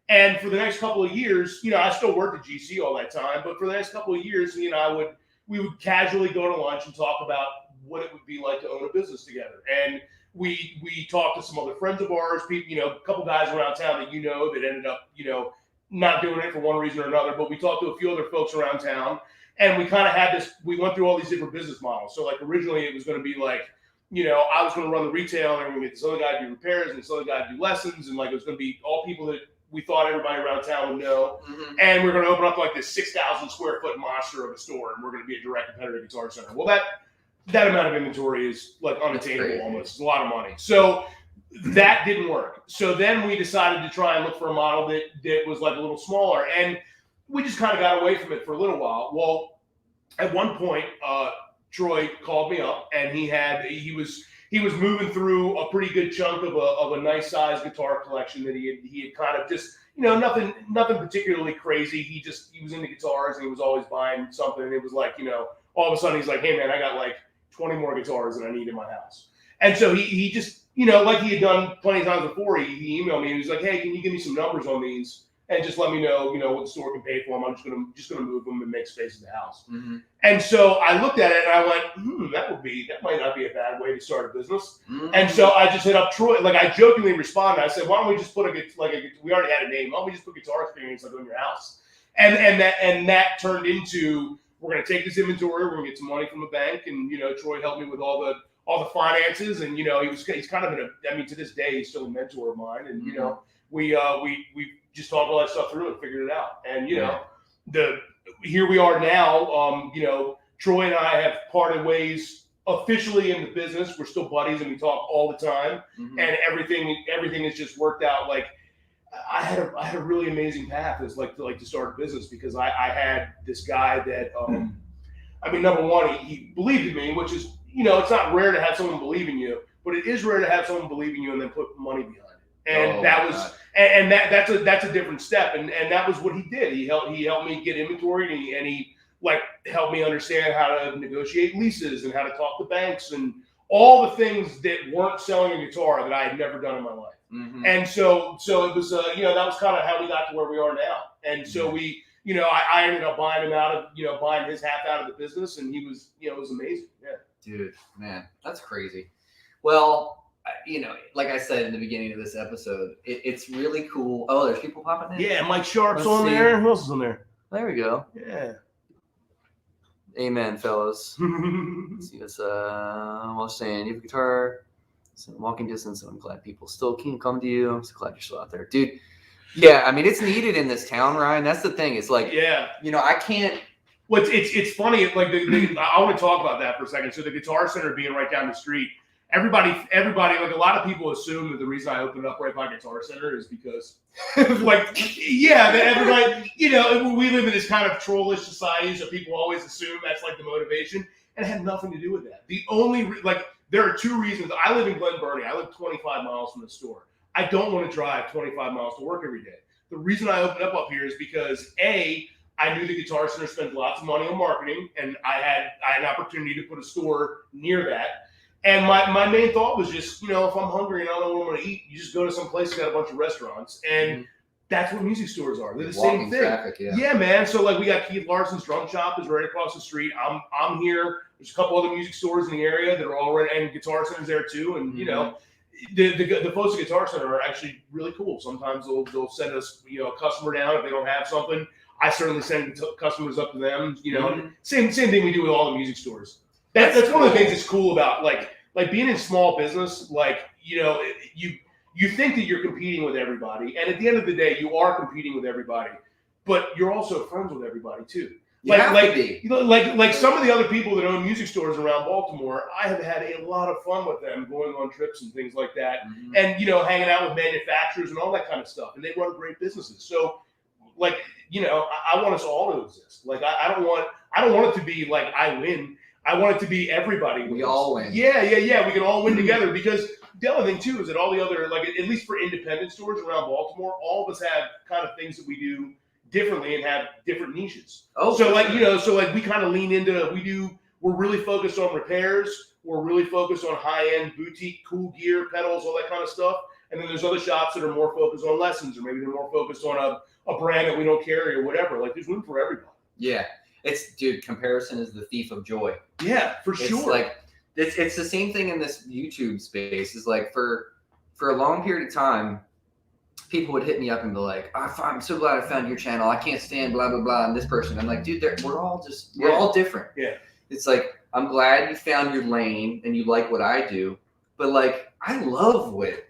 And for the next couple of years, I still worked at GC all that time. But for the next couple of years, we would casually go to lunch and talk about what it would be like to own a business together. And we talked to some other friends of ours, people, a couple guys around town that that ended up, not doing it for one reason or another. But we talked to a few other folks around town, and we kind of had this. We went through all these different business models. So like originally, it was going to be like, I was going to run the retail, and we were going to get this other guy to do repairs, and this other guy to do lessons, and like it was going to be all people that we thought everybody around town would know. Mm-hmm. And we're going to open up like this 6,000 square foot monster of a store, and we're going to be a direct competitor to Guitar Center. Well, that amount of inventory is like unattainable almost. It's a lot of money. So that didn't work. So then we decided to try and look for a model that was like a little smaller, and we just kind of got away from it for a little while. Well, at one point, Troy called me up, and he was moving through a pretty good chunk of a nice sized guitar collection that he had kind of just, nothing particularly crazy. He was into guitars, and he was always buying something. And it was like, all of a sudden he's like, "Hey man, I got like 20 more guitars than I need in my house." And so he just, like he had done plenty of times before, he emailed me and he was like, "Hey, can you give me some numbers on these? And just let me know, what the store can pay for them. I'm just gonna move them and make space in the house." Mm-hmm. And so I looked at it and I went, that might not be a bad way to start a business. Mm-hmm. And so I just hit up Troy. Like I jokingly responded. I said, "Why don't we just put we already had a name. Why don't we just put Guitar Experience like on your house?" And that turned into, we're gonna take this inventory. We're gonna get some money from a bank, and Troy helped me with all the finances, and he's kind of to this day he's still a mentor of mine, and mm-hmm. We just talked all that stuff through and figured it out. And, here we are now. Troy and I have parted ways officially in the business. We're still buddies and we talk all the time. Mm-hmm. And everything has just worked out. Like I had a really amazing path as to start a business, because I had this guy that, number one, he believed in me, which is, it's not rare to have someone believe in you, but it is rare to have someone believe in you and then put money behind it. And that's a different step, and that was what he did. He helped me get inventory, and he helped me understand how to negotiate leases and how to talk to banks and all the things that weren't selling a guitar that I had never done in my life. Mm-hmm. And so it was that was kind of how we got to where we are now. And so we I ended up buying him out of buying his half out of the business, and he was it was amazing. Yeah, dude, man, that's crazy. Well, like I said in the beginning of this episode, it's really cool. Oh, there's people popping in. Yeah, Mike Sharp's on there. Who else is on there? There we go. Yeah. Amen, fellas. Let's see what's saying. You have a guitar, it's in walking distance, and I'm glad people still can come to you. I'm so glad you're still out there, dude. Yeah, it's needed in this town, Ryan. That's the thing. It's like, I can't. Well, it's funny. Like I want to talk about that for a second. So the Guitar Center being right down the street. Everybody, like a lot of people assume that the reason I opened up right by Guitar Center is because, that everybody, we live in this kind of trollish society, so people always assume that's like the motivation, and it had nothing to do with that. The only, there are two reasons. I live in Glen Burnie. I live 25 miles from the store. I don't want to drive 25 miles to work every day. The reason I opened up here is because, A, I knew the Guitar Center spent lots of money on marketing, and I had an opportunity to put a store near that. And my main thought was just, if I'm hungry and I don't know what I'm going to eat, you just go to some place that got a bunch of restaurants. And that's what music stores are. They're the same thing. Traffic, yeah, man. So we got Keith Larson's Drum Shop is right across the street. I'm here. There's a couple other music stores in the area that are already, and Guitar Center's there too. And the folks at Guitar Center are actually really cool. Sometimes they'll send us a customer down if they don't have something. I certainly send customers up to them. Same thing we do with all the music stores. That's one of the things that's cool about like being in small business. You think that you're competing with everybody, and at the end of the day, you are competing with everybody, but you're also friends with everybody too. Like some of the other people that own music stores around Baltimore, I have had a lot of fun with them going on trips and things like that, and hanging out with manufacturers and all that kind of stuff, and they run great businesses. So you know, I want us all to exist. Like I don't want it to be like I win. I want it to be everybody wins. We all win. Yeah. We can all win together, because the other thing too is that all the other, like at least for independent stores around Baltimore, all of us have kind of things that we do differently and have different niches. Oh, so like, you know, so like we kind of lean into, we're really focused on repairs. We're really focused on high-end boutique, cool gear, pedals, all that kind of stuff. And then there's other shops that are more focused on lessons, or maybe they're more focused on a brand that we don't carry or whatever. Like there's room for everybody. Yeah. Dude, comparison is the thief of joy. Yeah, for sure. It's like, it's the same thing in this YouTube space. Is like for a long period of time, people would hit me up and be like, I'm so glad I found your channel. I can't stand blah, blah, blah. And this person, I'm like, dude, we're all different. Yeah. It's like, I'm glad you found your lane and you like what I do, but like, I love what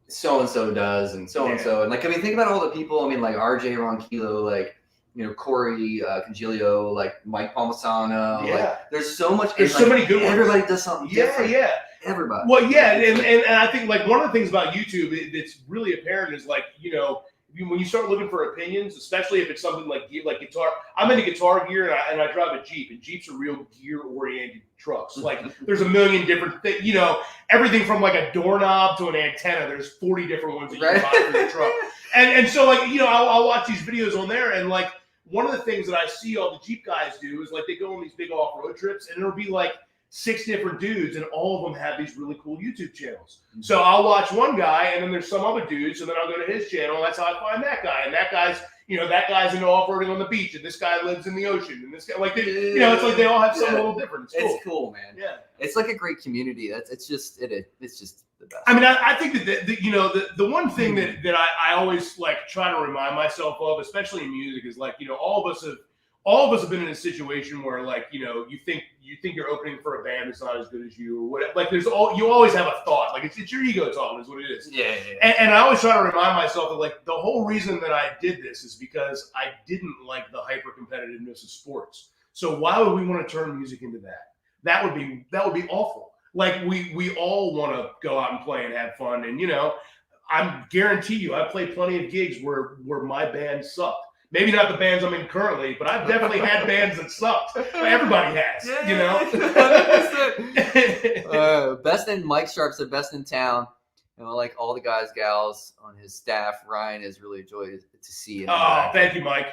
so-and-so does and so-and-so. And like, I mean, think about all the people, I mean, like RJ Ronquillo, like, you know, Corey Congilio, like Mike Palmisano. Yeah. Like, there's so much. There's so many good ones. Everybody does something different. Yeah. Everybody. Well, yeah, and I think like one of the things about YouTube that's really apparent is like, you know, when you start looking for opinions, especially if it's something like guitar. I'm into guitar gear and I drive a Jeep, and Jeeps are real gear-oriented trucks. Like there's a million different things, you know, everything from like a doorknob to an antenna. There's 40 different ones that you can buy for your truck. And so like, you know, I'll watch these videos on there, and like one of the things that I see all the Jeep guys do is like they go on these big off-road trips, and it'll be like 6 different dudes, and all of them have these really cool YouTube channels. So I'll watch one guy, and then there's some other dudes, and then I'll go to his channel, and that's how I find that guy. And that guy's, you know, that guy's into off-roading on the beach, and this guy lives in the ocean, and this guy, like, you know, it's like they all have something a little different. It's cool, man. Yeah, it's like a great community. It's just the best. I mean, I think that you know, the one thing that I always like try to remind myself of, especially in music, is like, you know, all of us have been in a situation where, like, you know, you think you're opening for a band that's not as good as you, or whatever. Like you always have a thought, like it's your ego talking is what it is. Yeah. And I always try to remind myself that like the whole reason that I did this is because I didn't like the hyper competitiveness of sports. So why would we want to turn music into that? That would be awful. Like we all want to go out and play and have fun, and you know, I guarantee you, I've played plenty of gigs where my band sucked. Maybe not the bands I'm in currently, but I've definitely had bands that sucked. Everybody has, you know. Best in Mike Sharp said best in town. You know, like all the guys, gals on his staff. Ryan is really a joy to see. Thank you, Mike.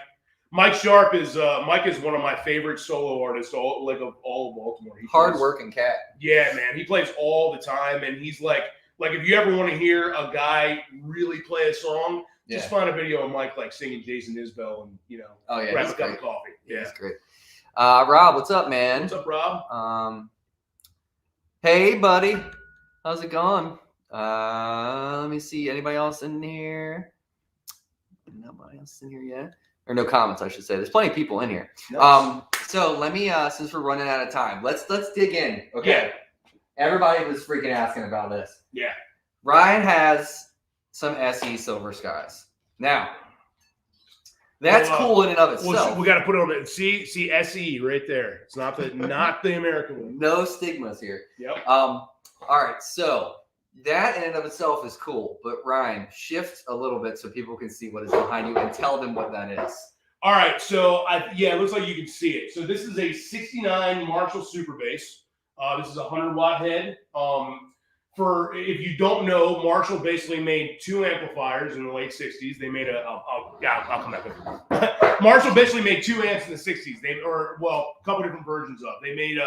Mike Sharp is one of my favorite solo artists, of all of Baltimore. Hard-working cat. Yeah, man. He plays all the time, and he's like if you ever want to hear a guy really play a song, just find a video of Mike like singing Jason Isbell and, you know, grab a cup of coffee. Yeah, that's great. Rob, what's up, man? What's up, Rob? Hey, buddy. How's it going? Let me see. Anybody else in here? Nobody else in here yet. Or no comments, I should say. There's plenty of people in here. Nice. So let me, since we're running out of time, let's dig in. Okay. Yeah. Everybody was freaking asking about this. Yeah. Ryan has some SE Silver Skies. Now, that's cool in and of itself. Well, we got to put it on the see SE right there. It's not the American one. No stigmas here. Yep. All right. So that in and of itself is cool, but Ryan, shift a little bit so people can see what is behind you and tell them what that is. All right, so it looks like you can see it. So this is a 69 Marshall Super Bass. This is a 100-watt head. For if you don't know, Marshall basically made 2 amplifiers in the late 60s. They made I'll come back up. Marshall basically made 2 amps in the 60s. A couple different versions of. They made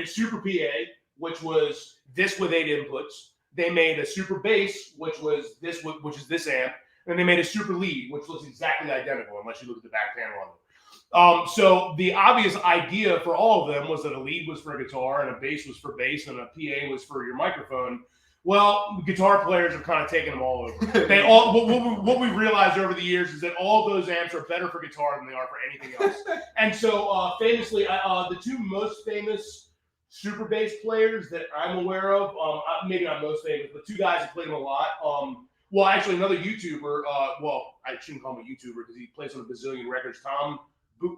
a Super PA, which was this with 8 inputs. They made a Super Bass, which is this amp, and they made a Super Lead, which looks exactly identical unless you look at the back panel on it. So the obvious idea for all of them was that a lead was for a guitar, and a bass was for bass, and a PA was for your microphone. Well, guitar players have kind of taken them all over. They all what we've realized over the years is that all of those amps are better for guitar than they are for anything else. And so famously, the 2 most famous super bass players that I'm aware of, maybe not most famous, but 2 guys who played them a lot. Actually, another YouTuber. I shouldn't call him a YouTuber because he plays on a bazillion records. Tom,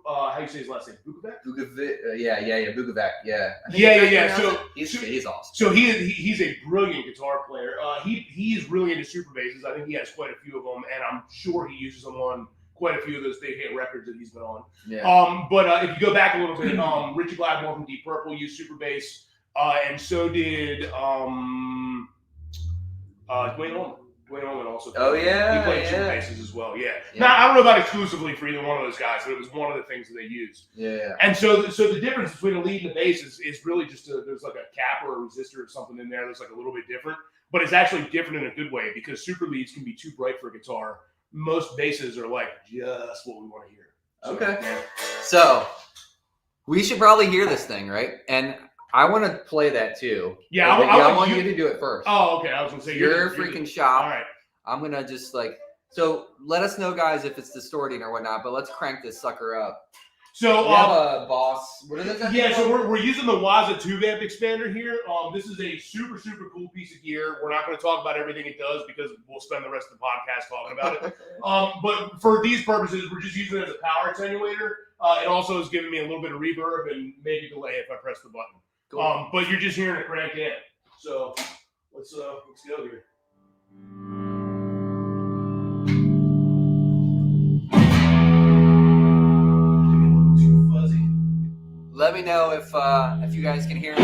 how do you say his last name? Bukovac? Bukovac. Yeah. Yeah. So he's awesome. So he's a brilliant guitar player. He's really into super basses. I think he has quite a few of them, and I'm sure he uses them on quite a few of those big hit records that he's been on. Yeah. But if you go back a little bit, Richie Blackmore from Deep Purple used super bass, and so did Dwayne Allman. Dwayne Allman also. Oh yeah, he played yeah. super basses as well. Yeah. Now I don't know about exclusively for either one of those guys, but it was one of the things that they used. Yeah. And so the difference between a lead and a bass is really just there's like a cap or a resistor or something in there that's like a little bit different, but it's actually different in a good way because super leads can be too bright for a guitar. Most basses are like just what we want to hear. So, Okay. Yeah. So we should probably hear this thing, right? And I want to play that too. Yeah, I want you to do it first. Oh, okay. I was gonna say you're freaking shop. All right. I'm gonna just so let us know, guys, if it's distorting or whatnot. But let's crank this sucker up. So we have a Boss. What is it? Yeah, so we're using the Waza tube amp expander here. This is a super cool piece of gear. We're not going to talk about everything it does because we'll spend the rest of the podcast talking about it. But for these purposes, we're just using it as a power attenuator. It also is giving me a little bit of reverb and maybe delay if I press the button. Cool. But you're just hearing a crank amp. So let's go here. Let me know if you guys can hear me.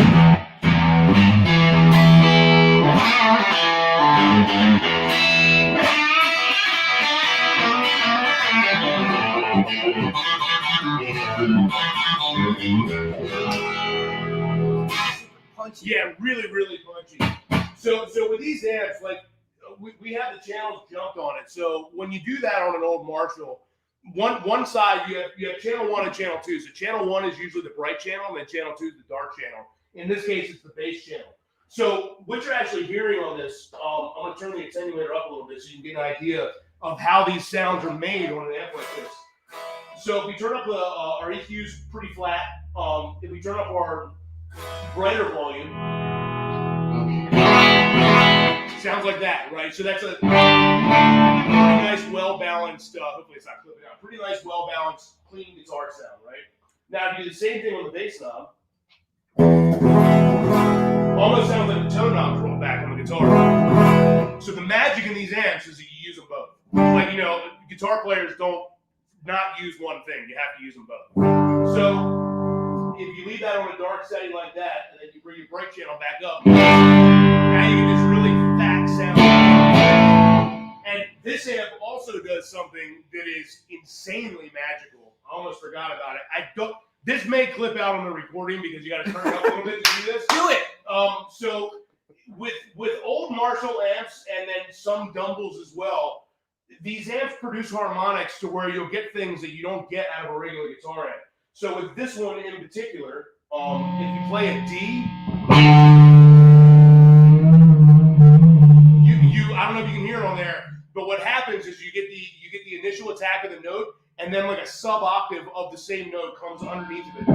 Punchy. Yeah, really punchy. So with these amps, like we have the channels jumped on it. So when you do that on an old Marshall, one side you have channel 1 and channel 2. So channel 1 is usually the bright channel, and then channel 2 is the dark channel. In this case, it's the bass channel. So what you're actually hearing on this, I'm going to turn the attenuator up a little bit so you can get an idea of how these sounds are made on an amp like this. So if we turn up our EQ's pretty flat, if we turn up our brighter volume, sounds like that, right? So that's a pretty nice, well-balanced, hopefully it's not clipping out, pretty nice, well-balanced, clean guitar sound, right? Now, if you do the same thing on the bass knob, almost sounds like the tone knob's rolled back on the guitar. So the magic in these amps is that you use them both. Like, guitar players don't not use one thing. You have to use them both. So if you leave that on a dark setting like that, and then you bring your bright channel back up, now you get this really fat sound. And this amp also does something that is insanely magical. I almost forgot about it. This may clip out on the recording because you got to turn it up a little bit to do this. Do it. So with old Marshall amps and then some Dumbles as well, these amps produce harmonics to where you'll get things that you don't get out of a regular guitar amp. So with this one in particular, if you play a D, I don't know if you can hear it on there, but what happens is you get the initial attack of the note, and then like a sub octave of the same note comes underneath of it.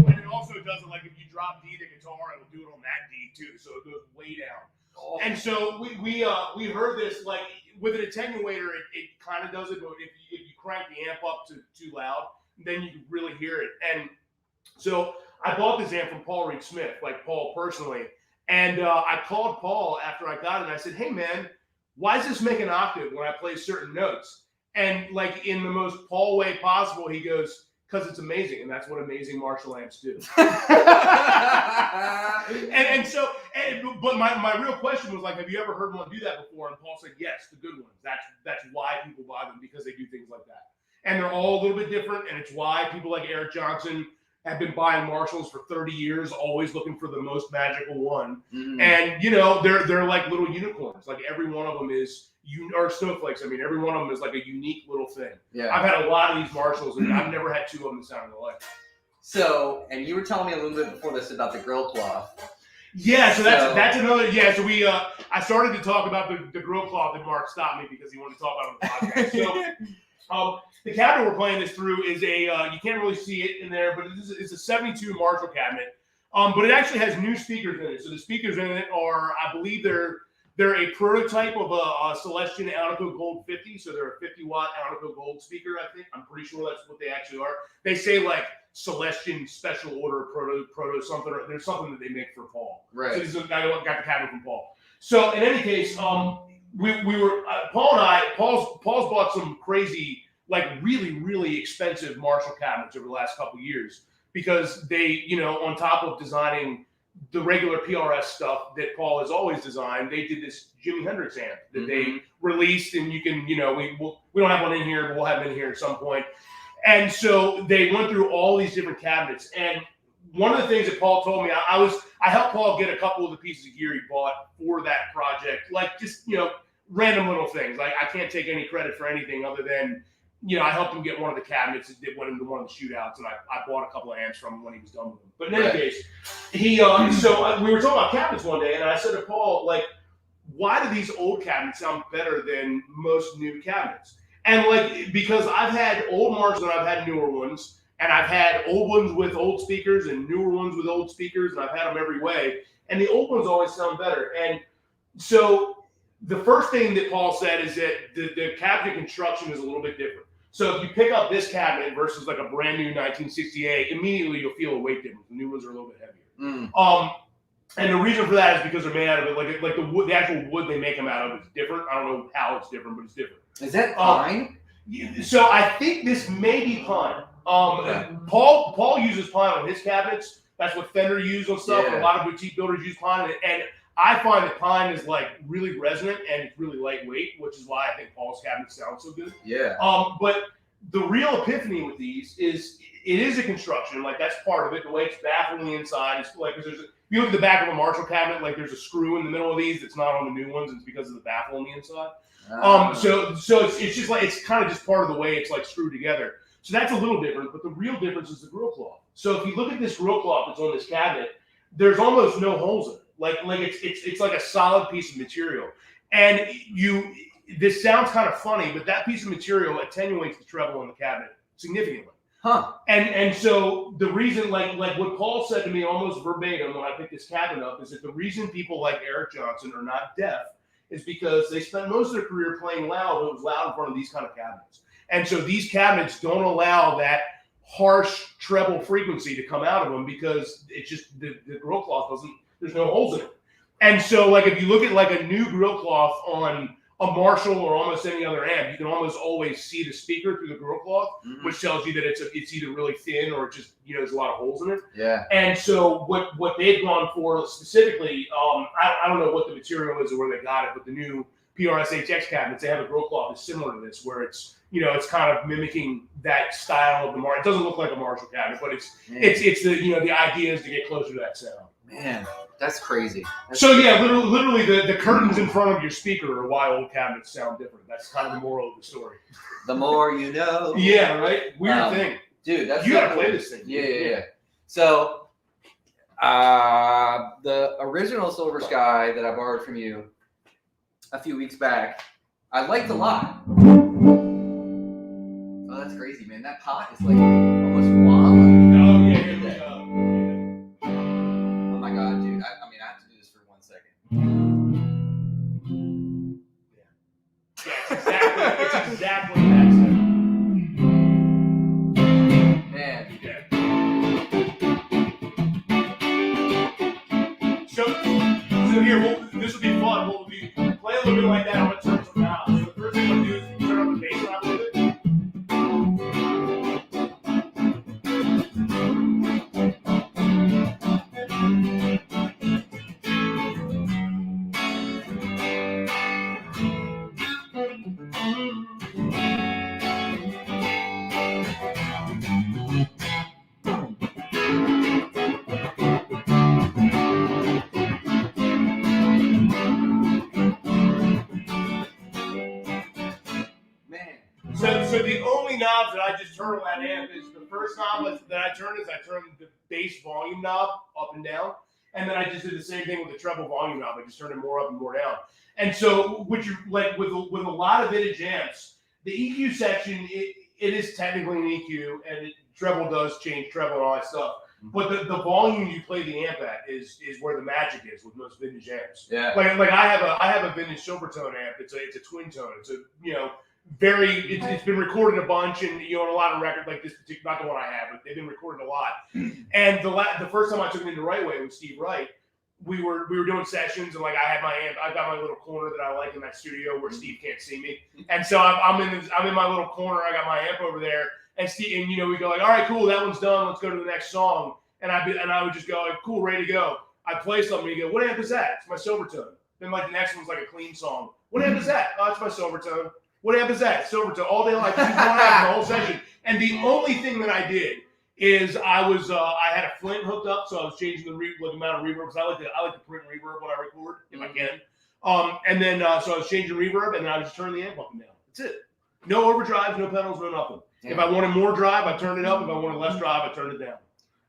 And it also does it like if you drop D to guitar, it'll do it on that D too, so it goes way down. And so we heard this, like with an attenuator, it kind of does it, but if you crank the amp up to too loud, then you can really hear it. And so I bought this amp from Paul Reed Smith, like Paul personally, and I called Paul after I got it, and I said, "Hey man, why does this make an octave when I play certain notes?" And like in the most Paul way possible, he goes, "Because it's amazing, and that's what amazing Marshall amps do." But my real question was like, have you ever heard one do that before? And Paul said, yes, the good ones. That's why people buy them, because they do things like that. And they're all a little bit different, and it's why people like Eric Johnson have been buying Marshalls for 30 years, always looking for the most magical one. Mm-hmm. And they're like little unicorns. Like every one of them is or snowflakes. I mean, every one of them is like a unique little thing. Yeah. I've had a lot of these Marshalls, and I've never had two of them that sound alike. So, and you were telling me a little bit before this about the grill cloth. Yeah, so that's another. Yeah, so we I started to talk about the grill cloth, and Mark stopped me because he wanted to talk about it on the podcast. So the cabinet we're playing this through is a you can't really see it in there, but it's a 72 Marshall cabinet. But it actually has new speakers in it. So the speakers in it are, I believe they're They're a prototype of a Celestion Alnico Gold 50. So they're a 50-watt Alnico Gold speaker, I think. I'm pretty sure that's what they actually are. They say like Celestion Special Order proto something. Or there's something that they make for Paul. Right. So this is I got the cabinet from Paul. So in any case, we were Paul and I. Paul's bought some crazy, like really expensive Marshall cabinets over the last couple of years because they, on top of designing the regular PRS stuff that Paul has always designed, they did this Jimi Hendrix amp that they released, and you can, we don't have one in here, but we'll have it in here at some point. And so they went through all these different cabinets, and one of the things that Paul told me, I helped Paul get a couple of the pieces of gear he bought for that project, like just random little things. Like I can't take any credit for anything other than I helped him get one of the cabinets that went into one of the shootouts, and I bought a couple of amps from him when he was done with them. But in any case, we were talking about cabinets one day, and I said to Paul, like, why do these old cabinets sound better than most new cabinets? And like, because I've had old Marshalls and I've had newer ones, and I've had old ones with old speakers and newer ones with old speakers, and I've had them every way, and the old ones always sound better. And so the first thing that Paul said is that the cabinet construction is a little bit different. So if you pick up this cabinet versus like a brand new 1968, immediately you'll feel a weight difference. The new ones are a little bit heavier. And the reason for that is because they're made out of it, like the wood, the actual wood they make them out of is different. I don't know how it's different, but it's different. Is that pine? So I think this may be pine. Paul uses pine on his cabinets. That's what Fender used on stuff. And a lot of boutique builders use pine, and I find that pine is like really resonant and it's really lightweight, which is why I think Paul's cabinets sound so good. Yeah. But the real epiphany with these is it is a construction, like that's part of it. The way it's baffled on the inside is like, because if you look at the back of a Marshall cabinet, like there's a screw in the middle of these that's not on the new ones. It's because of the baffle on the inside. So it's just like, it's kind of just part of the way it's like screwed together. So that's a little different, but the real difference is the grill cloth. So if you look at this grill cloth that's on this cabinet, there's almost no holes in it. Like it's like a solid piece of material. And this sounds kind of funny, but that piece of material attenuates the treble on the cabinet significantly. And so the reason, like what Paul said to me almost verbatim when I picked this cabinet up, is that the reason people like Eric Johnson are not deaf is because they spent most of their career playing loud, but it was loud in front of these kind of cabinets. And so these cabinets don't allow that harsh treble frequency to come out of them because it's just the grill cloth there's no holes in it. And so like if you look at like a new grill cloth on a Marshall or almost any other amp, you can almost always see the speaker through the grill cloth, which tells you that it's either really thin or just there's a lot of holes in it. Yeah. And so what they've gone for specifically, I don't know what the material is or where they got it, but the new PRS HX cabinets, they have a grill cloth that's similar to this, where it's it's kind of mimicking that style of the Marshall. It doesn't look like a Marshall cabinet, but it's the the idea is to get closer to that sound. Man, that's crazy. Literally the curtains in front of your speaker are why old cabinets sound different. That's kind of the moral of the story. The more you know. Yeah, right? Weird thing. Dude, that's you gotta play this thing. Yeah. So the original Silver Sky that I borrowed from you a few weeks back, I liked a lot. Oh, that's crazy, man. That pot is like almost wild. Oh, yeah. Oh my god, dude. I mean, I have to do this for 1 second. Yeah, it's exactly that sound. Man. Yeah. So here, this will be fun. We'll play a little bit like that. I'm going to turn some knobs. So the first thing we'll do is turn up the bass knob a little bit. So the only knobs that I just turn on that amp is the first knob that I turn the bass volume knob up and down, and then I just did the same thing with the treble volume knob. I just turned it more up and more down. And so, with a lot of vintage amps, the EQ section it is technically an EQ, and treble does change treble and all that stuff. But the volume you play the amp at is where the magic is with most vintage amps. Yeah. Like I have a vintage Silvertone amp. It's a twin tone. It's a it's been recorded a bunch and on a lot of records like this particular, not the one I have, but they've been recorded a lot. And the first time I took it into Right Way with Steve Wright, we were doing sessions and like I had my amp. I've got my little corner that I like in that studio where Steve can't see me. And so I'm in my little corner. I got my amp over there. And Steve, and we go like, all right, cool, that one's done. Let's go to the next song. And I would just go like, cool, ready to go. I play something. And you go, what amp is that? It's my Silvertone. Then like the next one's like a clean song. What amp is that? Oh, it's my Silvertone. What amp is that? Silvertone. All day like one amp the whole session. And the only thing that I did is I had a Flint hooked up, so I was changing the amount of reverb because I like to print reverb when I record if I can. And then so I was changing reverb, and then I would just turn the amp up and down. That's it. No overdrives, no pedals, no nothing. Yeah. If I wanted more drive, I turned it up. If I wanted less drive, I turned it down.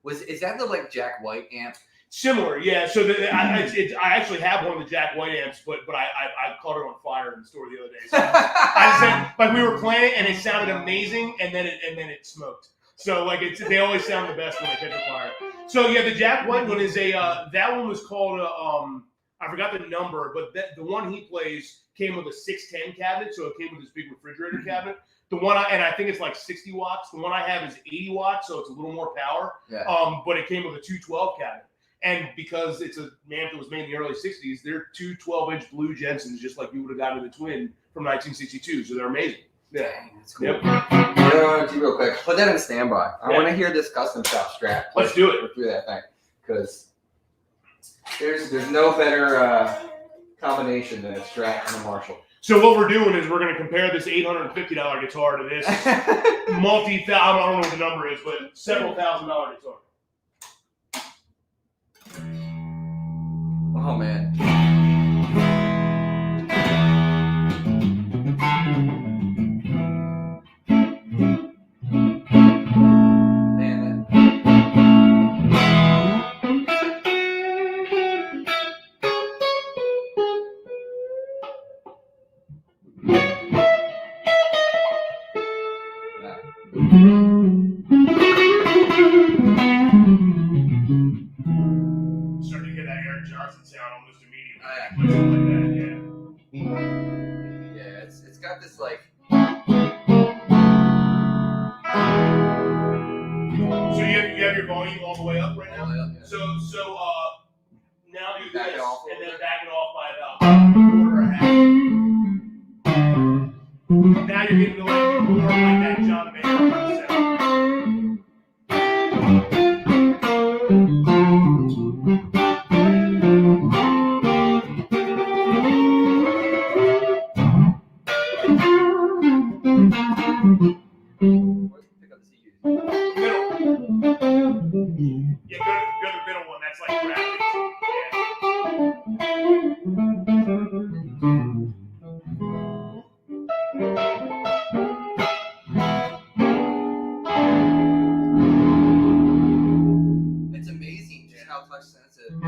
Is that the like Jack White amp? Similar, yeah. So I actually have one of the Jack White amps, but I caught it on fire in the store the other day. So I said, like we were playing it and it sounded amazing, and then it smoked. So like they always sound the best when they catch a fire. So yeah, the Jack White one is that one was called I forgot the number, but the one he plays came with a 610 cabinet, so it came with this big refrigerator cabinet. The one I think it's like 60 watts. The one I have is 80 watts, so it's a little more power. Yeah. But it came with a 212 cabinet. And because it's an amp that was made in the early 60s, they're two 12-inch blue Jensens, just like you would have gotten in the Twin from 1962. So they're amazing. Yeah. Dang, that's cool. Yep. I want to do real quick. Put that in standby. I want to hear this custom shop Strat. Let's do it. Let's do that thing. Because there's no better combination than a Strat and a Marshall. So what we're doing is we're going to compare this $850 guitar to this I don't know what the number is, but several $1,000 guitar. Oh man. It's got this like. So you have your volume all the way up right now. All the way up, yeah. So now do this back it off and then back it off by about a quarter or half. Now you're getting like more like that John Mayer kind of sound. It's amazing just how touch sensitive.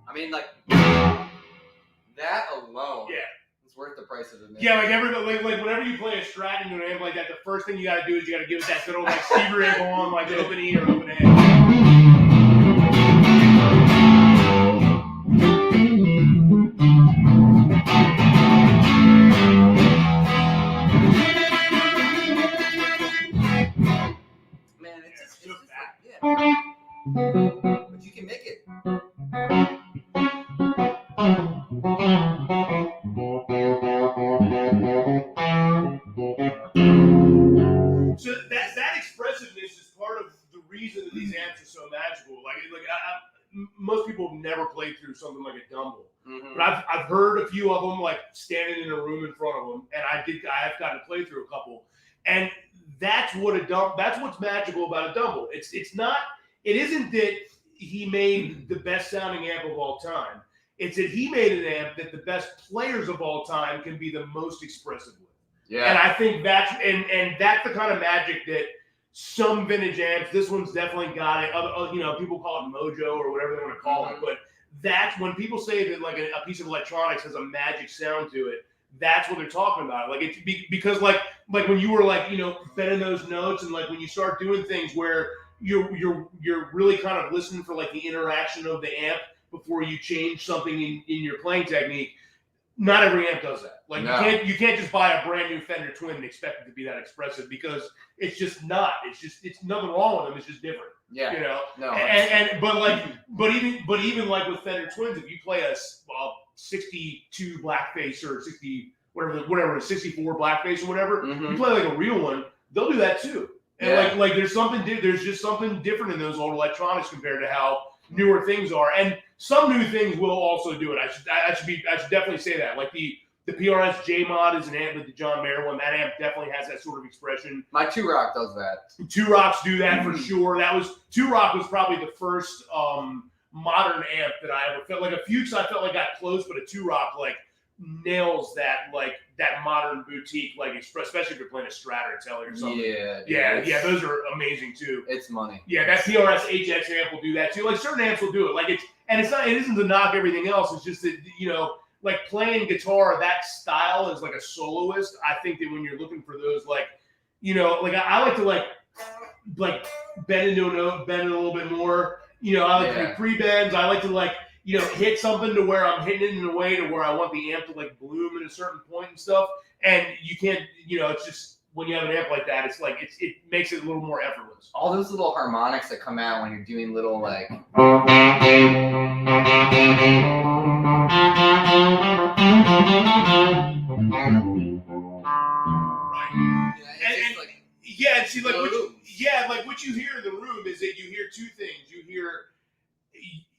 I mean, like, that alone is worth the price of admission. Yeah, like whenever you play a Strat into an amp like that, the first thing you got to do is you got to give it that good old like C rig on, like open E or open A. Man, it's just like, yeah. But you can make it. So that expressiveness is part of the reason that these amps are so magical. Most people have never played through something like a Dumble, but I've heard a few of them like standing in a room in front of them, and I have gotten to play through a couple, and that's what's magical about a Dumble. It isn't that he made the best sounding amp of all time. It's that he made an amp that the best players of all time can be the most expressive with. Yeah. And I think that's the kind of magic some vintage amps. This one's definitely got it. People call it mojo or whatever they want to call it. But that's when people say that like a piece of electronics has a magic sound to it. That's what they're talking about. Like because like when you were like bending those notes and like when you start doing things where you're really kind of listening for like the interaction of the amp before you change something in your playing technique. Not every amp does that. Like you can't just buy a brand new Fender Twin and expect it to be that expressive because it's just not. It's nothing wrong with them. It's just different. Yeah. No. But even like with Fender Twins, if you play a 62 blackface or 60 whatever 64 blackface or whatever, you play like a real one, they'll do that too. And like there's just something different in those old electronics compared to how newer things are. And some new things will also do it. I should definitely say that. Like the PRS J Mod is an amp with the John Mayer one. That amp definitely has that sort of expression. My 2-Rock does that. 2-Rocks do that for sure. 2-Rock was probably the first modern amp that I ever felt like. A Fuchs I felt like got close, but a 2-Rock like nails that modern boutique, like especially if you're playing a Strat or Telly or something. Yeah, those are amazing too. It's money. Yeah, that PRS HX amp will do that too. Like certain amps will do it. Like it isn't to knock everything else. It's just that like playing guitar that style as like a soloist. I think that when you're looking for those like I like to like bend into a note, bend it a little bit more. I like to do pre-bends. I like to like hit something to where I'm hitting it in a way to where I want the amp to like bloom at a certain point and stuff. And you can't, it's just when you have an amp like that, it's like it makes it a little more effortless. All those little harmonics that come out when you're doing little like. What you hear in the room is that you hear two things.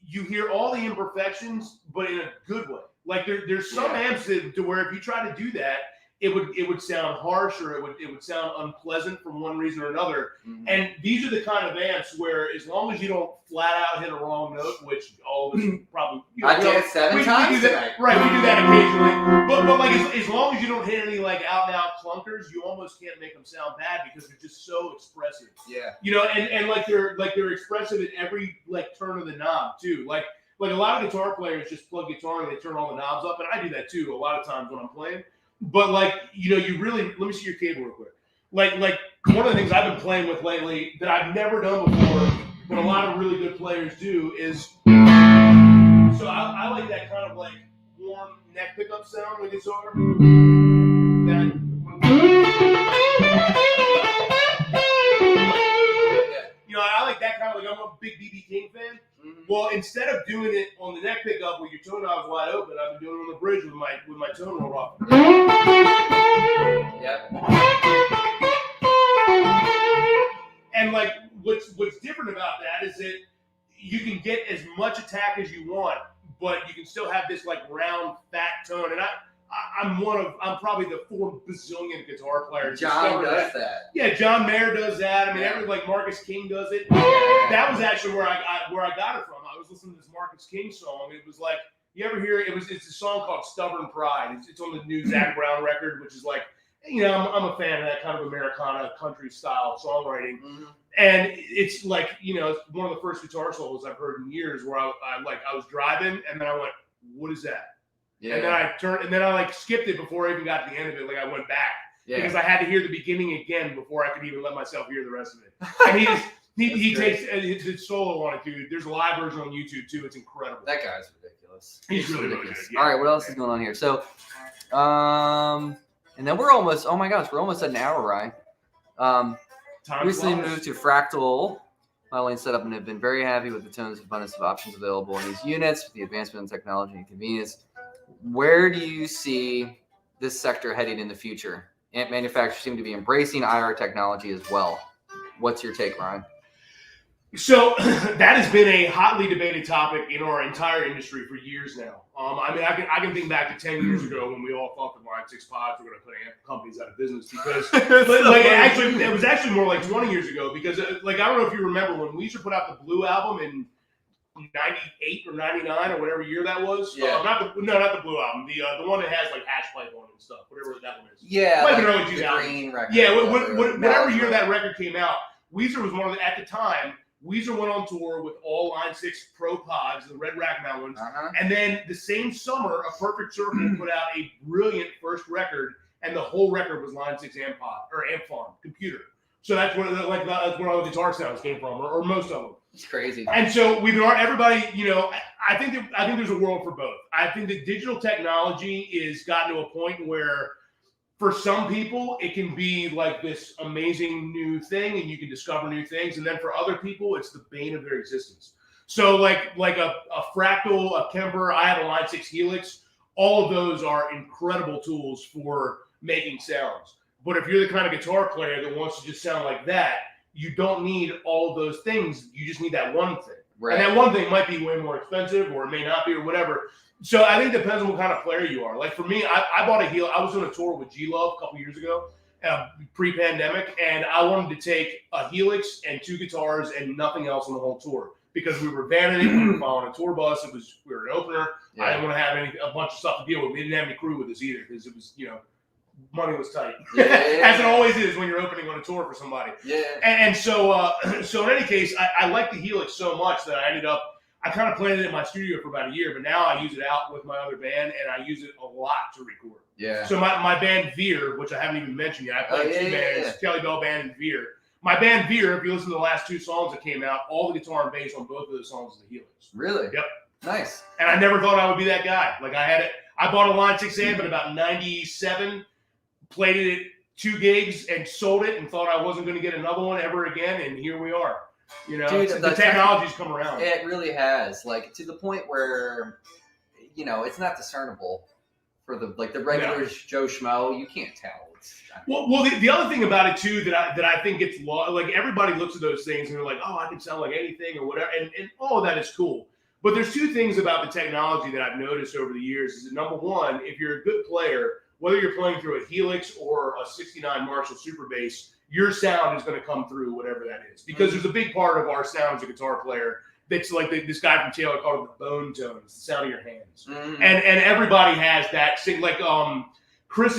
You hear all the imperfections, but in a good way. Like there's some amps to where if you try to do that, it would sound harsh or it would sound unpleasant from one reason or another. Mm-hmm. And these are the kind of amps where as long as you don't flat out hit a wrong note, which all of us probably I did 7 times. We do that, right? We do that occasionally. But like as long as you don't hit any like out and out clunkers, you almost can't make them sound bad because they're just so expressive. Yeah. And like they're expressive at every like turn of the knob too. Like a lot of guitar players just plug guitar and they turn all the knobs up, and I do that too a lot of times when I'm playing. But like you really let me see your cable real quick. Like one of the things I've been playing with lately that I've never done before, but a lot of really good players do is. So I like that kind of like warm neck pickup sound with guitar. I like that kind of like I'm a big B.B. King fan. Mm-hmm. Well, instead of doing it on the neck pickup where your tone knob's wide open, I've been doing it on the bridge with my tone roll off. Yep. And like what's different about that is that you can get as much attack as you want, but you can still have this like round fat tone. And I'm probably the 4 bazillion guitar players. John does that. Yeah, John Mayer does that. I mean, like Marcus King does it. That was actually where I got it from. I was listening to this Marcus King song. It was like, you ever hear it? It's a song called "Stubborn Pride." It's on the new Zac Brown record, which is like, I'm a fan of that kind of Americana country style songwriting. Mm-hmm. And it's like, it's one of the first guitar solos I've heard in years where I was driving and then I went, what is that? Yeah. And then I turned, and then I like skipped it before I even got to the end of it. Like I went back because I had to hear the beginning again before I could even let myself hear the rest of it. And he takes his solo on it, dude. There's a live version on YouTube too. It's incredible. That guy's ridiculous. He's really ridiculous. Good. Yeah. All right, what else is going on here? So, and then we're almost. Oh my gosh, we're almost at an hour, Ryan. Recently moved to Fractal modeling setup and have been very happy with the tones and abundance of options available in these units with the advancement in technology and convenience. Where do you see this sector heading in the future? Amp manufacturers seem to be embracing IR technology as well. What's your take, Ryan? So that has been a hotly debated topic in our entire industry for years now. I mean, I can think back to 10 years ago when we all thought the Line 6 pods were going to put amp companies out of business because, it was actually more like 20 years ago because, I don't know if you remember when Weezer put out the Blue album in 98 or 99 or whatever year that was. Yeah. Not the Blue album. The one that has like hash pipe on it and stuff. Whatever that one is. Yeah. Like the early 2000s. green record. Yeah. Whatever year that record came out. Weezer was one of the, at the time, Weezer went on tour with all Line 6 Pro Pods, the red rack mount ones. And then the same summer, A Perfect Circle put out a brilliant first record, and the whole record was Line 6 Amp Pod, or Amp Farm, computer. So that's where that's where all the guitar sounds came from, or most of them. It's crazy. And so everybody, I think there's a world for both. I think that digital technology is gotten to a point where, for some people, it can be like this amazing new thing, and you can discover new things. And then for other people, it's the bane of their existence. So like a Fractal, a Kemper, I have a Line 6 Helix. All of those are incredible tools for making sounds. But if you're the kind of guitar player that wants to just sound like that, you don't need all of those things. You just need that one thing. Right. And that one thing might be way more expensive, or it may not be, or whatever. So I think it depends on what kind of player you are. Like for me, I bought a Helix. I was on a tour with G-Love a couple years ago, pre-pandemic, and I wanted to take a Helix and 2 guitars and nothing else on the whole tour, because we were vanning it. We were following a tour bus. We were an opener. Yeah. I didn't want to have a bunch of stuff to deal with. We didn't have any crew with us either, because it was, money was tight, as it always is when you're opening on a tour for somebody. Yeah. And so in any case, I liked the Helix so much that I kind of played it in my studio for about a year, but now I use it out with my other band, and I use it a lot to record. Yeah. So my band Veer, which I haven't even mentioned yet, I play 2 bands, Telly Bell Band and Veer. My band Veer, if you listen to the last 2 songs that came out, all the guitar and bass on both of those songs is the Helix. Really? Yep. Nice. And I never thought I would be that guy. Like I bought a Line 6 amp in about 97, played it at 2 gigs and sold it, and thought I wasn't going to get another one ever again, and here we are. Dude, the technology's come around. It really has, like, to the point where, it's not discernible for the regular Joe Schmo. You can't tell. Well, the other thing about it too that I think gets lost, like everybody looks at those things and they're like, oh, I can sound like anything or whatever, and all of that is cool. But there's 2 things about the technology that I've noticed over the years. Is that, number one, if you're a good player, whether you're playing through a Helix or a 69 Marshall Super Bass, your sound is going to come through whatever that is. Because there's a big part of our sound as a guitar player that's like this guy from Taylor called it the bone tone. It's the sound of your hands. Mm-hmm. And everybody has that. Like Chris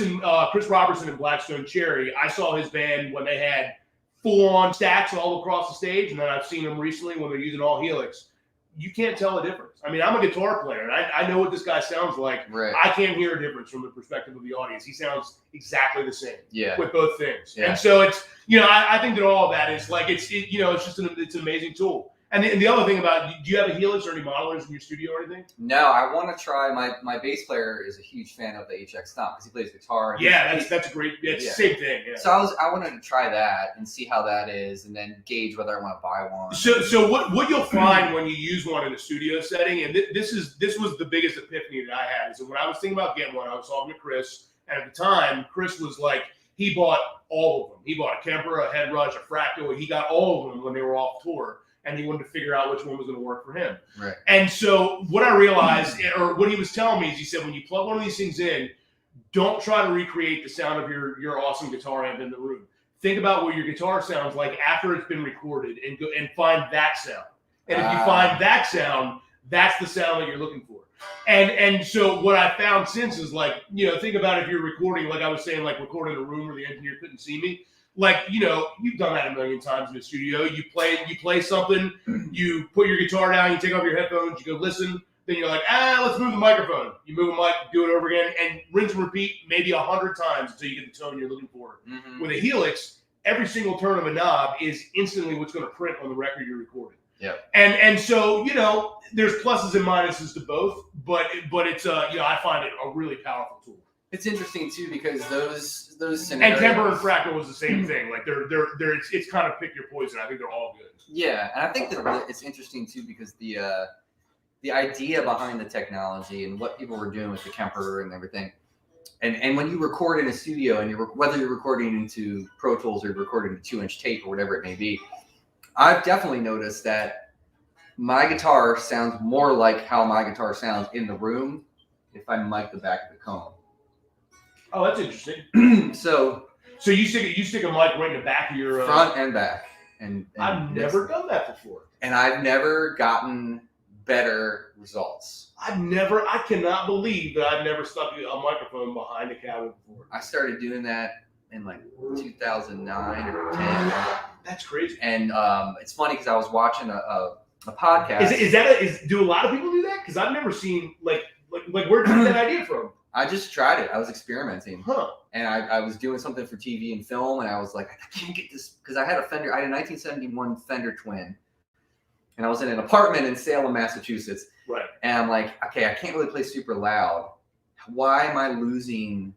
Robertson and Blackstone Cherry, I saw his band when they had full-on stacks all across the stage, and then I've seen them recently when they're using all Helix. You can't tell a difference. I mean, I'm a guitar player, and I know what this guy sounds like. Right. I can't hear a difference from the perspective of the audience. He sounds exactly the same with both things. Yeah. And so it's, I think that all of that is like, it's just it's an amazing tool. And the other thing about, do you have a Helix or any modelers in your studio or anything? No, I want to try. My bass player is a huge fan of the HX Stomp because he plays guitar. That's a great. It's the same thing. Yeah. So I wanted to try that and see how that is, and then gauge whether I want to buy one. So what you'll find when you use one in a studio setting, and this was the biggest epiphany that I had, is that when I was thinking about getting one, I was talking to Chris, and at the time, Chris was like, he bought all of them. He bought a Kemper, a Head Rush, a Fractal, and he got all of them when they were off tour. And he wanted to figure out which one was going to work for him. Right. And so what I realized, or what he was telling me, is he said, when you plug one of these things in, don't try to recreate the sound of your awesome guitar amp in the room. Think about what your guitar sounds like after it's been recorded, and go and find that sound. And if you find that sound, that's the sound that you're looking for. And so what I found since is, like, think about if you're recording, like I was saying, like recording in a room where the engineer couldn't see me. Like, you've done that a million times in the studio. You play something, you put your guitar down, you take off your headphones, you go listen, then you're like, let's move the microphone. You move the mic, do it over again, and rinse and repeat maybe 100 times until you get the tone you're looking for. Mm-hmm. With a Helix, every single turn of a knob is instantly what's going to print on the record you're recording. Yeah. And so, there's pluses and minuses to both, but it's I find it a really powerful tool. It's interesting too because those scenarios. And Kemper and Fractal was the same thing. Like they're it's kind of pick your poison. I think they're all good. Yeah, and I think that it's interesting too because the idea behind the technology and what people were doing with the Kemper and everything, and when you record in a studio and whether you're recording into Pro Tools or you're recording to 2-inch tape or whatever it may be, I've definitely noticed that my guitar sounds more like how my guitar sounds in the room if I mic the back of the cone. Oh, that's interesting. So you stick a mic right in the back of your front and back, and I've never done that before, and I've never gotten better results. I cannot believe that I've never stuck a microphone behind a cabinet before. I started doing that in like 2009 or 10. That's crazy. And it's funny because I was watching a podcast. Do a lot of people do that? Because I've never seen like where did you get that idea from? I just tried it. I was experimenting. Huh. And I was doing something for TV and film, and I was like, I can't get this because I had a 1971 Fender Twin, and I was in an apartment in Salem, Massachusetts. Right. And I'm like, okay, I can't really play super loud. Why am I losing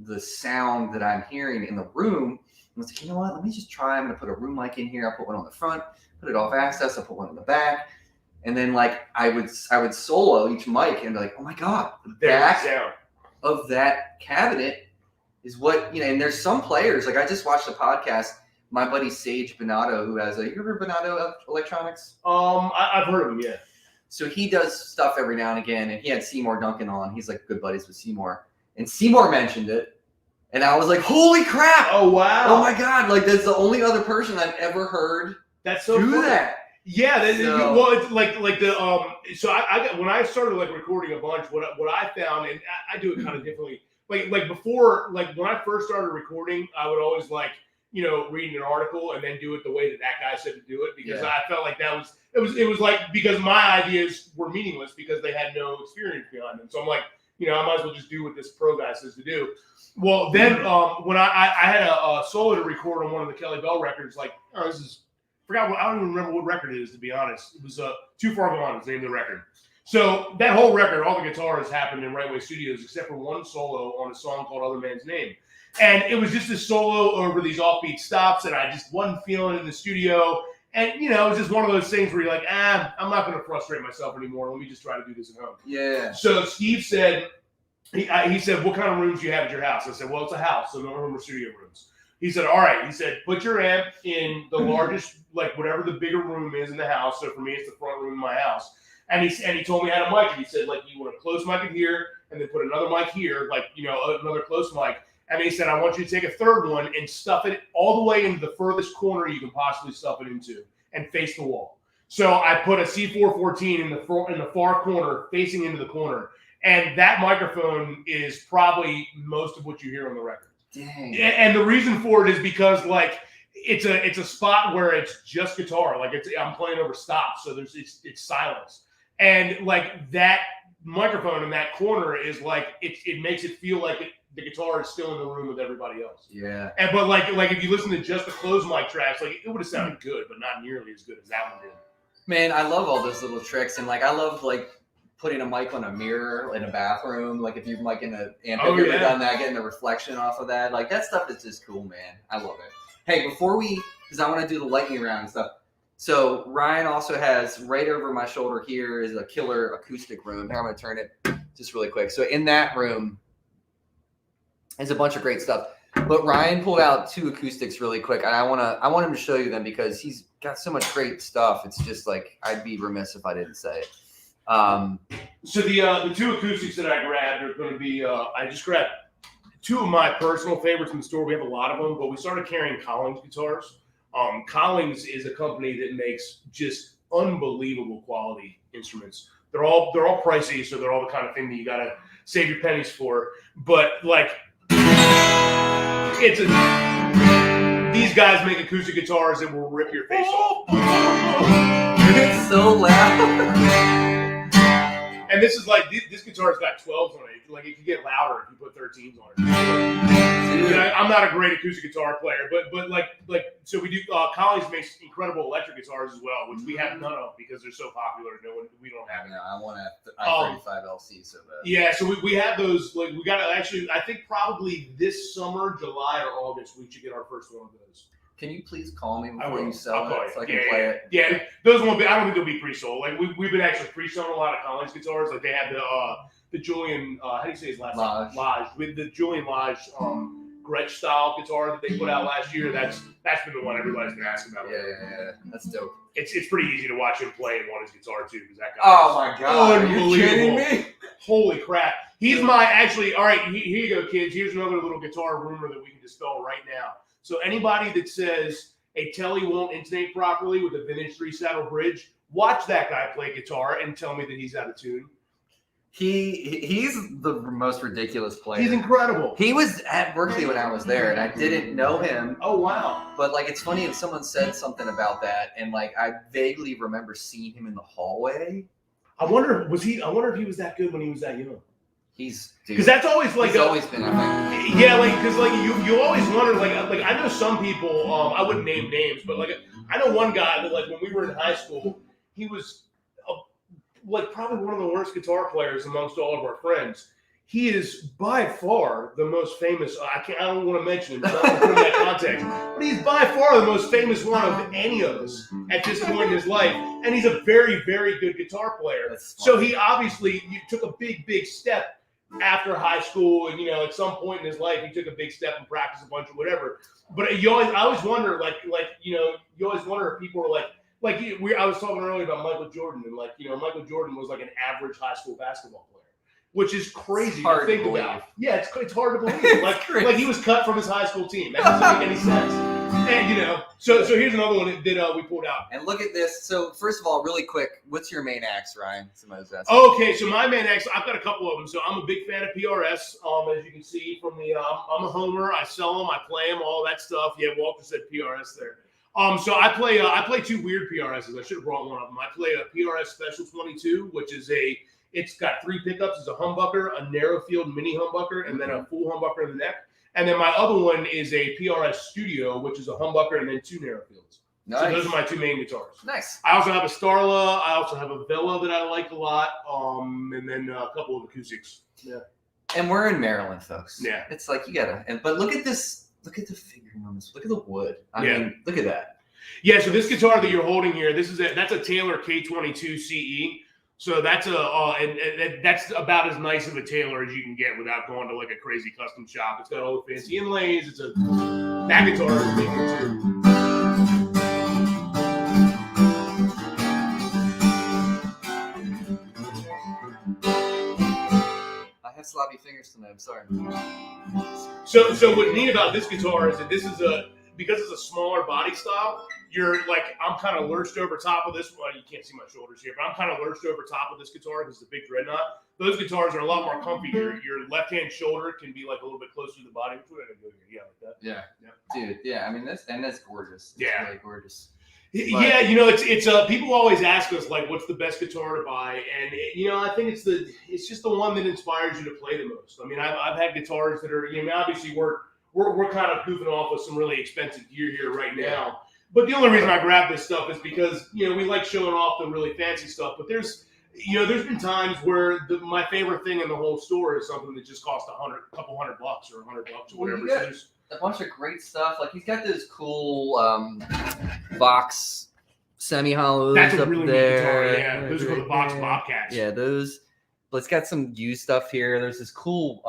the sound that I'm hearing in the room? I was like, you know what? Let me just try. I'm gonna put a room mic in here. I'll put one on the front, put it off access. I'll put one in the back, and then like I would solo each mic and be like, oh my god, the back of that cabinet is what, you know. And there's some players, like I just watched a podcast. My buddy Sage Bonato, who has you remember Bonato Electronics? I've heard of him, yeah. So he does stuff every now and again, and he had Seymour Duncan on. He's like good buddies with Seymour, and Seymour mentioned it, and I was like, holy crap! Oh wow! Oh my god! Like that's the only other person I've ever heard that's so do funny. that. Yeah, well, it's like the So I got, when I started like recording a bunch, what I found, and I do it kind of differently. Like before, like when I first started recording, I would always like, you know, read an article and then do it the way that guy said to do it, because I felt like it was like, because my ideas were meaningless because they had no experience behind them. So I'm like, you know, I might as well just do what this pro guy says to do. Well, then when I had a solo to record on one of the Kelly Bell records, like, I don't even remember what record it is, to be honest. It was Too Far Gone is the name of the record. So that whole record, all the guitars happened in Right Way Studios except for one solo on a song called Other Man's Name. And it was just a solo over these offbeat stops, and I just wasn't feeling it in the studio. And, you know, it was just one of those things where you're like, I'm not going to frustrate myself anymore. Let me just try to do this at home. Yeah. So Steve said, he said, what kind of rooms do you have at your house? I said, well, it's a house, so no room or studio rooms. He said, all right. He said, put your amp in the largest, like whatever the bigger room is in the house. So for me, it's the front room in my house. And he told me how to mic it. He said, like, you want a close mic in here and then put another mic here, like, you know, another close mic. And he said, I want you to take a third one and stuff it all the way into the furthest corner you can possibly stuff it into and face the wall. So I put a C414 in the far corner, facing into the corner. And that microphone is probably most of what you hear on the record. Dang. And the reason for it is because, like, it's a spot where it's just guitar. Like, I'm playing over stops, so it's silence. And like that microphone in that corner is like it makes it feel like the guitar is still in the room with everybody else. Yeah. But like if you listen to just the closed mic tracks, like it would have sounded good, but not nearly as good as that one did. Man, I love all those little tricks, and like I love like putting a mic on a mirror in a bathroom. Like if you're miking an amp, have you ever done that, getting the reflection off of that? Like that stuff is just cool, man. I love it. Hey, because I want to do the lightning round and stuff. So Ryan also has right over my shoulder here is a killer acoustic room. Now I'm going to turn it just really quick. So in that room is a bunch of great stuff. But Ryan pulled out two acoustics really quick, and I want him to show you them because he's got so much great stuff. It's just like I'd be remiss if I didn't say it. So the two acoustics that I grabbed are going to be I just grabbed two of my personal favorites in the store. We have a lot of them, but we started carrying Collins guitars. Collins is a company that makes just unbelievable quality instruments. They're all pricey, so they're all the kind of thing that you gotta save your pennies for. But like, these guys make acoustic guitars that will rip your face off. It's so loud. And this is like, this guitar's got 12s on it. Like, it could get louder if you put 13s on it. You know, I'm not a great acoustic guitar player, but like, so we do, Collins makes incredible electric guitars as well, which we have none of because they're so popular. We don't have it. Yeah, I want a I-35 LC so bad. Yeah, so we have those, like, we got to actually, I think probably this summer, July or August, we should get our first one of those. Can you please call me before you sell it so I can play it? Yeah, those won't be. I don't think they'll be pre-sold. Like we've been actually pre-selling a lot of Collins guitars. Like they have the Julian. How do you say his last name? Lage. With the Julian Lage Gretsch style guitar that they put out last year. That's been the one everybody's been asking about. Yeah. That's dope. It's pretty easy to watch him play and want his guitar too because that guy. Oh my god! Are you kidding me? Holy crap! He's my actually. All right, here you go, kids. Here's another little guitar rumor that we can dispel right now. So anybody that says a Telly won't intonate properly with a vintage 3-saddle bridge, watch that guy play guitar and tell me that he's out of tune. He's the most ridiculous player. He's incredible. He was at Berkeley when I was there, and I didn't know him. Oh wow! But like, it's funny, and someone said something about that, and like, I vaguely remember seeing him in the hallway. I wonder if he was that good when he was that young. Because that's always like he's always been. I think. Yeah, like because like you always wonder like I know some people. I wouldn't name names, but like I know one guy that like when we were in high school, he was. Like probably one of the worst guitar players amongst all of our friends. He is by far the most famous. I don't want to mention him because I don't put him in that context. But he's by far the most famous one of any of us at this point in his life, and he's a very, very good guitar player. So he obviously took a big step after high school, and at some point in his life, he took a big step and practiced a bunch of whatever. But I always wonder, you always wonder if people are like. I was talking earlier about Michael Jordan, and Michael Jordan was like an average high school basketball player, which is crazy to think about. Yeah, it's hard to believe. Like he was cut from his high school team. That doesn't make any sense. And so here's another one that we pulled out. And look at this. So first of all, really quick, what's your main axe, Ryan? Somebody's asking. Okay, so my main axe, I've got a couple of them. So I'm a big fan of PRS. As you can see from the, I'm a homer. I sell them, I play them, all that stuff. Yeah, Walter said PRS there. So I play two weird PRSs. I should have brought one of them. I play a PRS Special 22, which is it's got 3 pickups. It's a humbucker, a narrow field mini humbucker, and then a full humbucker in the neck. And then my other one is a PRS Studio, which is a humbucker and then 2 narrow fields. Nice. So those are my 2 main guitars. Nice. I also have a Starla. I also have a Vela that I like a lot. And then a couple of acoustics. Yeah. And we're in Maryland, folks. Yeah. It's like you gotta. But look at this. Look at the figuring on this. Look at the wood. I mean, look at that. Yeah, so this guitar that you're holding here, that's a Taylor K22 Ce. So that's that's about as nice of a Taylor as you can get without going to like a crazy custom shop. It's got all the fancy inlays. That guitar is big too. Sloppy fingers tonight. I'm sorry. So what's neat about this guitar is that this is because it's a smaller body style. You're like I'm kind of lurched over top of this one. You can't see my shoulders here, but I'm kind of lurched over top of this guitar because it's a big dreadnought. Those guitars are a lot more comfy. Your left hand shoulder can be like a little bit closer to the body. Which way did I go here? Yeah, like that. Yeah, dude. Yeah, I mean that's gorgeous. It's really gorgeous. But, yeah, it's people always ask us like, what's the best guitar to buy, and I think it's just the one that inspires you to play the most. I mean, I've had guitars that are obviously we're kind of goofing off with some really expensive gear here right now, but the only reason I grab this stuff is because we like showing off the really fancy stuff. But there's been times where my favorite thing in the whole store is something that just costs a couple $100 or $100 or whatever. So there's a bunch of great stuff. Like he's got those cool Vox semi-hollows. That's a up really there. Neat guitar. Yeah, those are the Vox Bobcats. Yeah, those. But it's got some used stuff here. There's this cool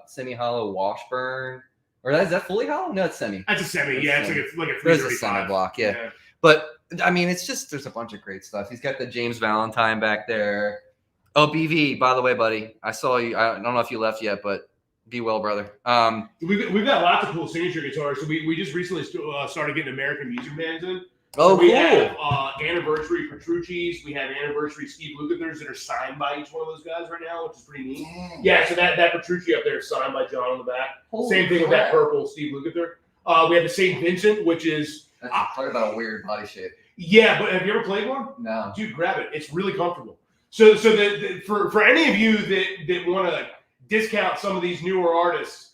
semi-hollow Washburn. Or is that fully hollow? No, it's semi. That's a semi. It's like a 335. There's a semi block. Yeah. But I mean, it's just there's a bunch of great stuff. He's got the James Valentine back there. Oh, BV, by the way, buddy, I saw you. I don't know if you left yet, but be well, brother. We've got lots of cool signature guitars. So we just recently started getting American music bands in. Oh, so we cool. have anniversary Petrucci's. We have anniversary Steve Lukather's that are signed by each one of those guys right now, which is pretty neat. Yeah, so that Petrucci up there is signed by John on the back. Same thing with that purple Steve Lukather. We have the St. Vincent, which is talk about a weird body shape. Yeah, but have you ever played one? No. Dude, grab it. It's really comfortable. So for any of you that want to discount some of these newer artists,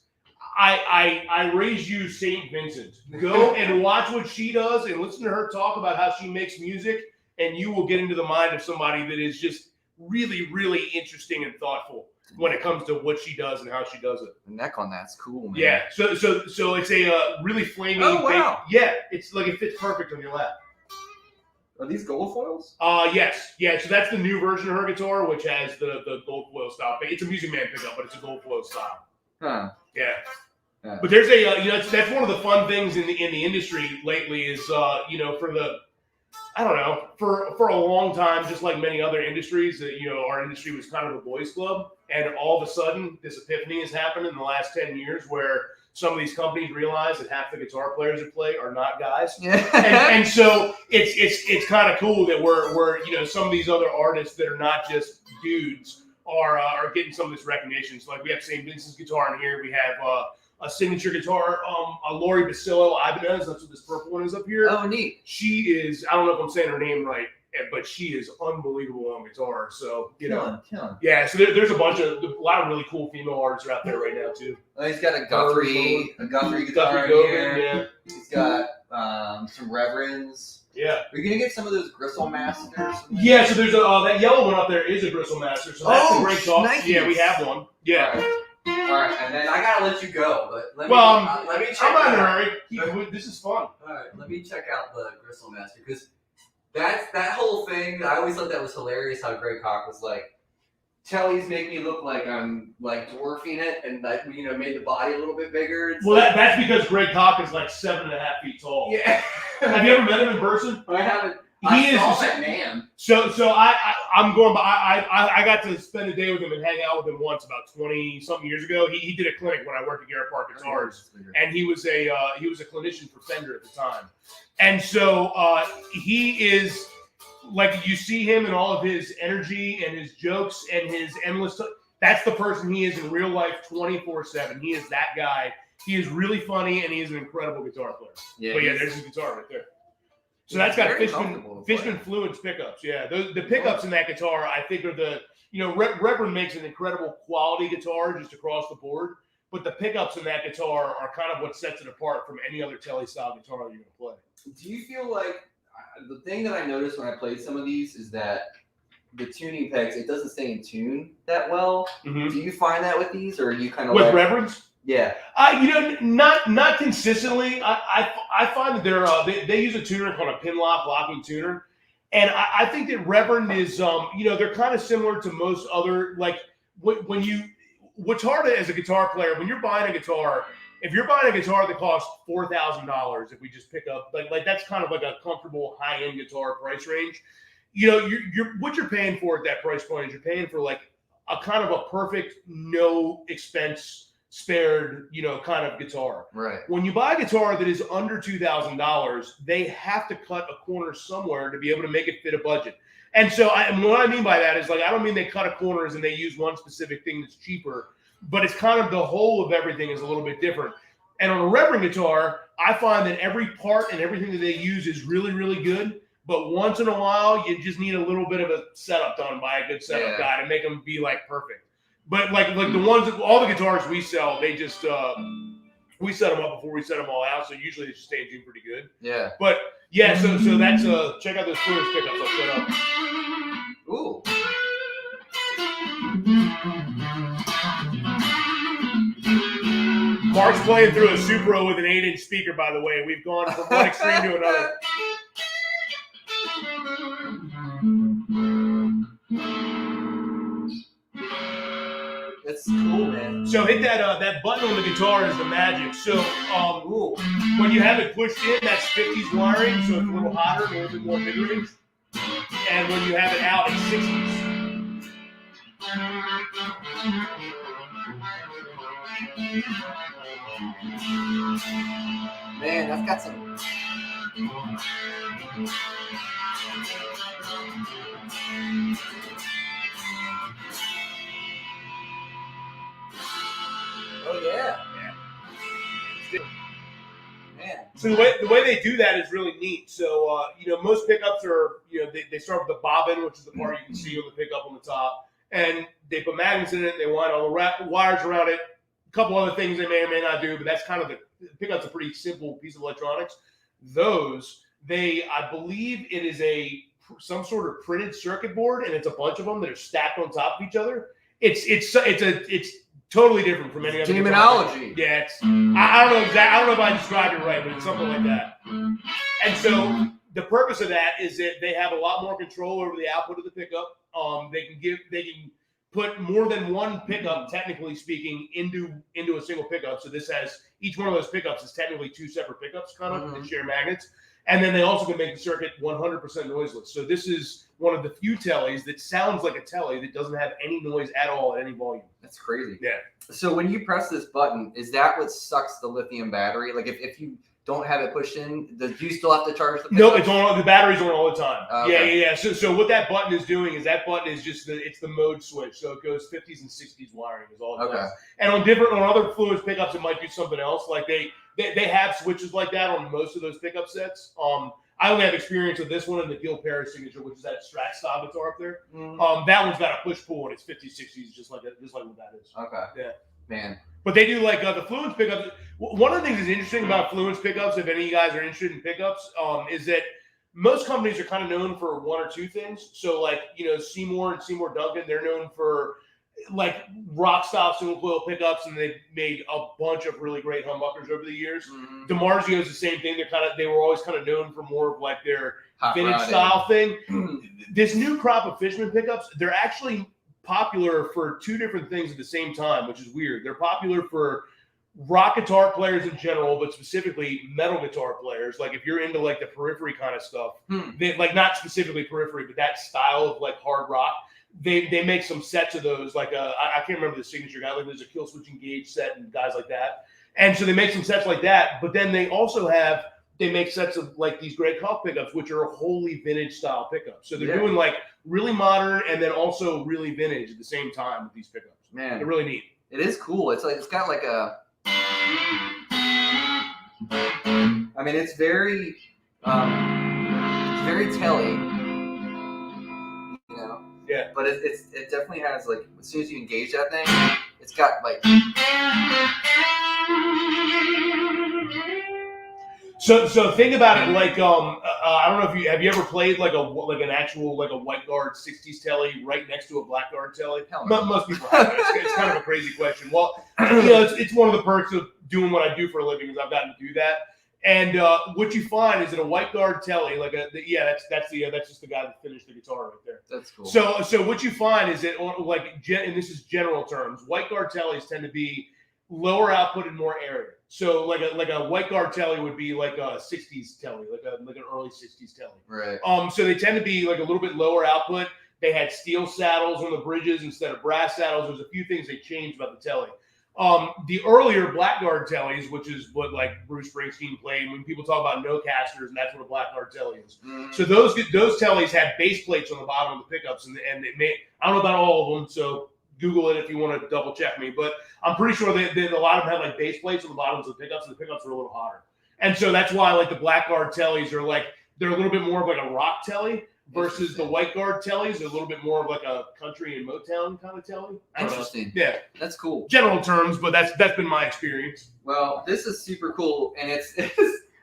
I raise you St. Vincent. Go and watch what she does and listen to her talk about how she makes music, and you will get into the mind of somebody that is just really, really interesting and thoughtful when it comes to what she does and how she does it. The neck on that's cool, man. Yeah. So it's a really flaming. Oh, wow. Yeah. It's like it fits perfect on your lap. Are these gold foils? Yes. Yeah, so that's the new version of her guitar, which has the gold foil style. It's a Music Man pickup, but it's a gold foil style. Huh. Yeah. But there's that's one of the fun things in the industry lately is for a long time, just like many other industries, that our industry was kind of a boys club, and all of a sudden this epiphany has happened in the last 10 years where some of these companies realize that half the guitar players that play are not guys. and so it's kind of cool that we're some of these other artists that are not just dudes are getting some of this recognition. So like we have St. Vincent's guitar in here. We have a signature guitar, a Lori Basilio Ibanez. That's what this purple one is up here. Oh, neat. She is, I don't know if I'm saying her name right, but she is unbelievable on guitar. So, Killing. Yeah, so there's a lot of really cool female artists out there right now, too. Oh, he's got a Guthrie guitar in here. Yeah. He's got some Reverends. Yeah. Are you going to get some of those Gristle Masters? Yeah, so there's that yellow one up there is a Gristle Master. So that's a great talk. Nice. Yeah, we have one. Yeah. All right, and then I gotta let you go, but let me check. I'm not in a hurry. This is fun. All right, let me check out the Gristle Master because that whole thing. I always thought that was hilarious. How Greg Koch was like, Telly's make me look like I'm like dwarfing it, and that made the body a little bit bigger. It's that's because Greg Koch is like 7.5 feet tall. Yeah. Have you ever met him in person? I haven't. I saw that man. So I'm going by. I got to spend a day with him and hang out with him once about 20-something years ago. He did a clinic when I worked at Garrett Park Guitars, and he was a clinician for Fender at the time. And so he is like, you see him and all of his energy and his jokes and his endless. That's the person he is in real life, 24/7. He is that guy. He is really funny and he is an incredible guitar player. Yeah, but there's his guitar right there. So that's got Fishman Fluence pickups. Yeah, the pickups in that guitar, I think, are the Reverend makes an incredible quality guitar just across the board, but the pickups in that guitar are kind of what sets it apart from any other Telly style guitar you're going to play. Do you feel like the thing that I noticed when I played some of these is that the tuning pegs, it doesn't stay in tune that well? Mm-hmm. Do you find that with these, or are you kind of with Reverends? Yeah. Not consistently. I find that they use a tuner called a pin lock locking tuner, and I think that Reverend is they're kind of similar to most other, like what's hard as a guitar player when you're buying a guitar. If you're buying a guitar that costs $4,000, if we just pick up like that's kind of like a comfortable high end guitar price range, you're what you're paying for at that price point is you're paying for like a kind of a perfect no expense spared, kind of guitar. Right. When you buy a guitar that is under $2,000, they have to cut a corner somewhere to be able to make it fit a budget. And so what I mean by that is, like, I don't mean they cut a corners and they use one specific thing that's cheaper, but it's kind of the whole of everything is a little bit different. And on a Reverend guitar, I find that every part and everything that they use is really, really good. But once in a while, you just need a little bit of a setup done by a good setup guy to make them be like perfect. But like the ones that all the guitars we sell, they just we set them up before we set them all out. So usually they just stay in tune pretty good. Yeah. But yeah, so that's check out those Fowler pickups I'll set up. Ooh. Mark's playing through a Supro with an 8-inch speaker, by the way. We've gone from one extreme to another. That's cool, man. So hit that button on the guitar is the magic. So when you have it pushed in, that's 50s wiring, so it's a little hotter, a little bit more mid-range. And when you have it out, it's 60s. Man, that's got some. Oh yeah. Man. So the way they do that is really neat. So most pickups are they start with the bobbin, which is the part you can see on the pickup on the top, and they put magnets in it. They wind all the wires around it. A couple other things they may or may not do, but that's kind of the pickup's a pretty simple piece of electronics. Those I believe it is some sort of printed circuit board, and it's a bunch of them that are stacked on top of each other. It's totally different from any other demonology. Yeah, I don't know exactly. I don't know if I described it right, but it's something like that. And so the purpose of that is that they have a lot more control over the output of the pickup. They can put more than one pickup, technically speaking, into a single pickup. So this has each one of those pickups is technically two separate pickups, kind of that share magnets. And then they also can make the circuit 100% noiseless. So this is one of the few Tellys that sounds like a Telly that doesn't have any noise at all at any volume. That's crazy. Yeah. So when you press this button, is that what sucks the lithium battery? Like if you don't have it pushed in, do you still have to charge the pickup? No, it's on. The battery's on all the time. Okay. Yeah. So what that button is doing is just it's the mode switch. So it goes 50s and 60s wiring is all it does. And on other Fluence pickups, it might do something else. Like they have switches like that on most of those pickup sets. I only have experience with this one and the Prs signature, which is that Strat style guitar up there. That one's got a push pull and it's 50s, 60s, just like what that is. Okay. Yeah. Man. But they do like the Fluence pickups. One of the things that's interesting about Fluence pickups, if any of you guys are interested in pickups, is that most companies are kind of known for one or two things. So like, Seymour and Seymour Duncan, they're known for like rock style single coil pickups, and they've made a bunch of really great humbuckers over the years. DiMarzio is the same thing. They were always kind of known for more of like their hot vintage style thing. This new crop of Fishman pickups, they're actually popular for two different things at the same time, which is weird. They're popular for rock guitar players in general, but specifically metal guitar players. Like if you're into like the Periphery kind of stuff, they, like not specifically Periphery, but that style of like hard rock, they make some sets of those. Like I can't remember the signature guy. Like there's a Kill Switch Engage set and guys like that. And so they make some sets like that. But then they also make sets of like these great Cuff pickups, which are wholly vintage style pickups. So they're doing like really modern and then also really vintage at the same time with these pickups. Man, they're really neat. It is cool. It's like it's got like a. I mean, it's very Telly. Yeah. But it definitely has like as soon as you engage that thing, it's got like. So think about it like I don't know if you have ever played like an actual like a white guard 60s Telly right next to a black guard Telly? Most people have. It's kind of a crazy question. Well, it's one of the perks of doing what I do for a living is I've gotten to do that. And what you find is that a white guard Telly, like that's just the guy that finished the guitar right there. That's cool. So what you find is that and this is general terms, white guard Tellys tend to be lower output and more area. So like a white guard Telly would be like a 60s Telly, like an early 60s Telly. Right. So they tend to be like a little bit lower output. They had steel saddles on the bridges instead of brass saddles. There's a few things they changed about the Telly. The earlier blackguard Tellys, which is what like Bruce Springsteen played when people talk about no casters, and that's what a blackguard Telly is. So those Tellys had base plates on the bottom of the pickups, and it made, I don't know about all of them, so Google it if you want to double check me, but I'm pretty sure that a lot of them had like base plates on the bottoms of the pickups, and the pickups are a little hotter. And so that's why like the blackguard Tellys are like, they're a little bit more of like a rock Telly versus the white guard Tellys. They're a little bit more of like a country and Motown kind of Telly. Interesting. Yeah. That's cool. General terms, but that's been my experience. Well, this is super cool. And it's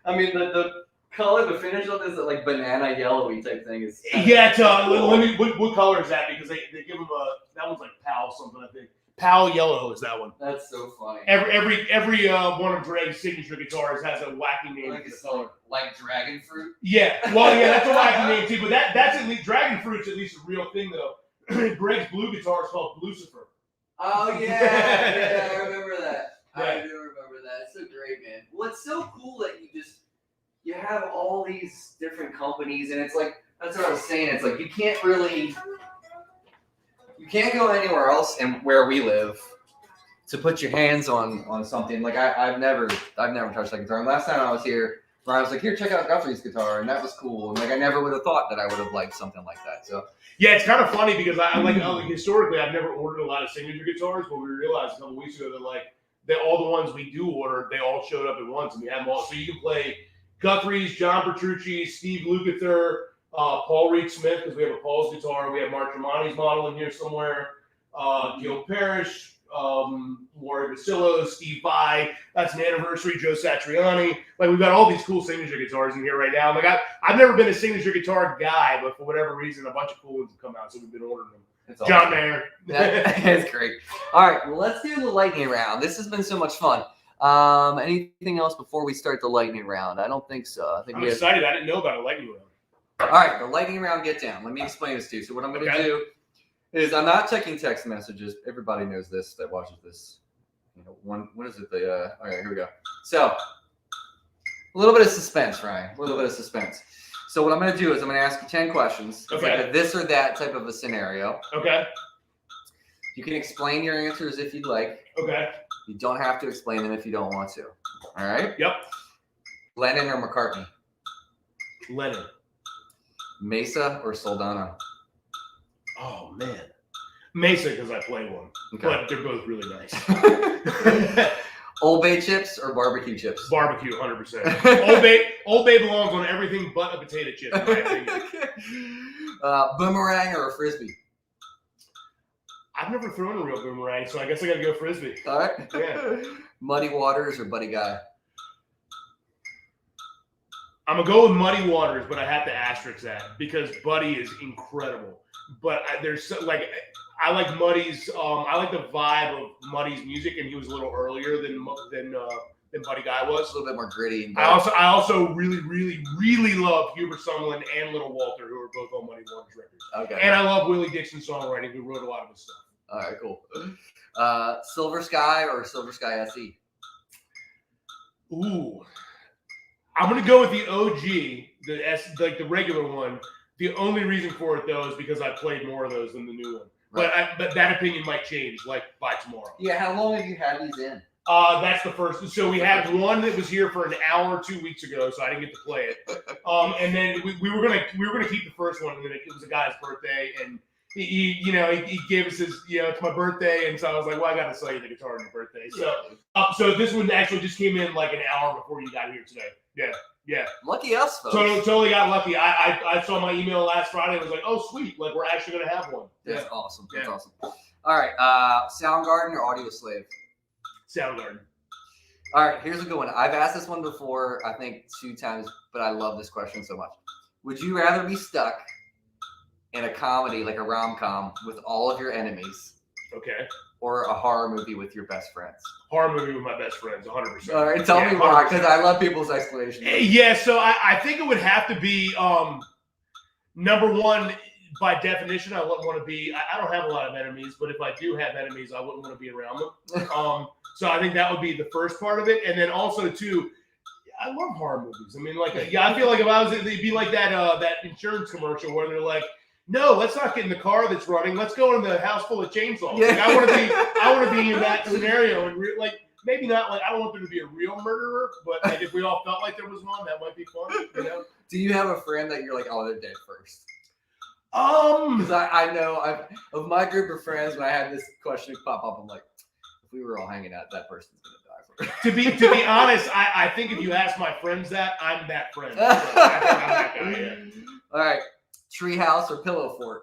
I mean, the color, the finish on this, like banana yellowy type thing is. Yeah, let me. What color is that? Because they give them that one's like Pal something, I think. Pal yellow is that one. That's so funny. Every one of Greg's signature guitars has a wacky name. Like it's like dragon fruit. Yeah, well, yeah, that's a wacky name too. But that's at least dragon fruit's at least a real thing though. Greg's blue guitar is called Lucifer. Oh yeah, I remember that. Yeah. I do remember that. It's so great, man. Well, it's so cool that you have all these different companies, and it's like that's what I was saying. It's like you can't go anywhere else and where we live to put your hands on something. Like I've never touched that guitar. And last time I was here, Brian was like, "Here, check out Guthrie's guitar," and that was cool. And like I never would have thought that I would have liked something like that. So yeah, it's kind of funny because I like historically I've never ordered a lot of signature guitars, but we realized a couple weeks ago that all the ones we do order, they all showed up at once, and we had them all. So you can play Guthrie's, John Petrucci, Steve Lukather, Paul Reed Smith, because we have a Paul's guitar. We have Mark Tremonti's model in here somewhere. Gil Parrish, Laurie Basillo, Steve Vai. That's an anniversary. Joe Satriani. Like we've got all these cool signature guitars in here right now. Like I've never been a signature guitar guy, but for whatever reason, a bunch of cool ones have come out, so we've been ordering them. It's John Mayer. That's great. All right, well, let's do the lightning round. This has been so much fun. Anything else before we start the lightning round? I don't think so. I'm excited. I didn't know about a lightning round. All right, the lightning round get down. Let me explain this to you. So what I'm going to do is I'm not checking text messages. Everybody knows this that watches this. When is it? All right, here we go. So a little bit of suspense, Ryan. A little bit of suspense. So what I'm going to do is I'm going to ask you 10 questions. It's like a this or that type of a scenario. Okay. You can explain your answers if you'd like. Okay. You don't have to explain them if you don't want to. All right? Yep. Lennon or McCartney? Lennon. Mesa or Soldano? Oh man, Mesa because I play one, but they're both really nice. Old Bay chips or barbecue chips? Barbecue, 100%. Old Bay belongs on everything but a potato chip, in my opinion. Boomerang or a frisbee? I've never thrown a real boomerang, so I guess I gotta go frisbee. All right. Yeah. Muddy Waters or Buddy Guy? I'm gonna go with Muddy Waters, but I have to asterisk that because Buddy is incredible. But I like Muddy's. I like the vibe of Muddy's music, and he was a little earlier than Buddy Guy was. A little bit more gritty. I also really love Hubert Summerlin and Little Walter, who are both on Muddy Waters records. Okay. And I love Willie Dixon's songwriting, who wrote a lot of his stuff. All right, cool. Silver Sky or Silver Sky SE? Ooh, I'm gonna go with the OG, like the regular one. The only reason for it though is because I played more of those than the new one. Right. But that opinion might change like by tomorrow. Yeah, how long have you had these in? That's the first. So we had one that was here for an hour 2 weeks ago, so I didn't get to play it. And then we were gonna keep the first one, and then it was a guy's birthday, and he gave us his, it's my birthday, and so I was like, well, I gotta sell you the guitar on your birthday. So this one actually just came in like an hour before you got here today. Yeah. Lucky us, folks. Totally got lucky. I saw my email last Friday and was like, oh sweet, like we're actually gonna have one. That's awesome. That's awesome. All right, Soundgarden or Audio Slave? Soundgarden. All right, here's a good one. I've asked this one before, I think 2 times, but I love this question so much. Would you rather be stuck in a comedy, like a rom-com, with all of your enemies? Okay. Or a horror movie with your best friends? Horror movie with my best friends, 100%. All right, tell me why, because I love people's explanations. Yeah, so I think it would have to be, number one, by definition, I wouldn't want to be, I don't have a lot of enemies, but if I do have enemies, I wouldn't want to be around them. So I think that would be the first part of it. And then also, too, I love horror movies. I mean, I feel like if I was, it'd be like that insurance commercial where they're like, no, let's not get in the car that's running. Let's go in the house full of chainsaws. Yeah. Like, I want to be in that scenario, and maybe not like I don't want there to be a real murderer, but like if we all felt like there was one, that might be fun. You know? Do you have a friend that you're like, oh, they're dead first? Because I know of my group of friends, when I had this question pop up, I'm like, if we were all hanging out, that person's gonna die first. To be honest, I think if you ask my friends that, I'm that friend. So I think I'm that guy. Yeah. All right. Treehouse or Pillow Fort?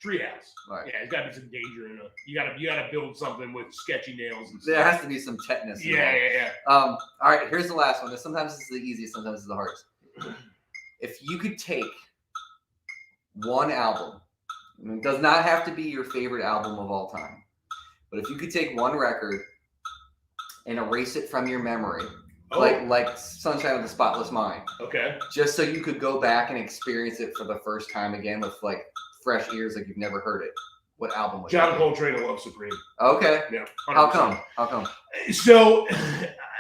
Treehouse. Right. Yeah, there's got to be some danger in it. You gotta build something with sketchy nails and stuff. There has to be some tetanus. Yeah. All right, here's the last one. Sometimes it's the easiest, sometimes it's the hardest. If you could take one album, it does not have to be your favorite album of all time, but if you could take one record and erase it from your memory, like Sunshine of the Spotless Mind. Okay. Just so you could go back and experience it for the first time again with like fresh ears, like you've never heard it. What album was John Coltrane and Love Supreme. Okay. Yeah. 100%. How come? So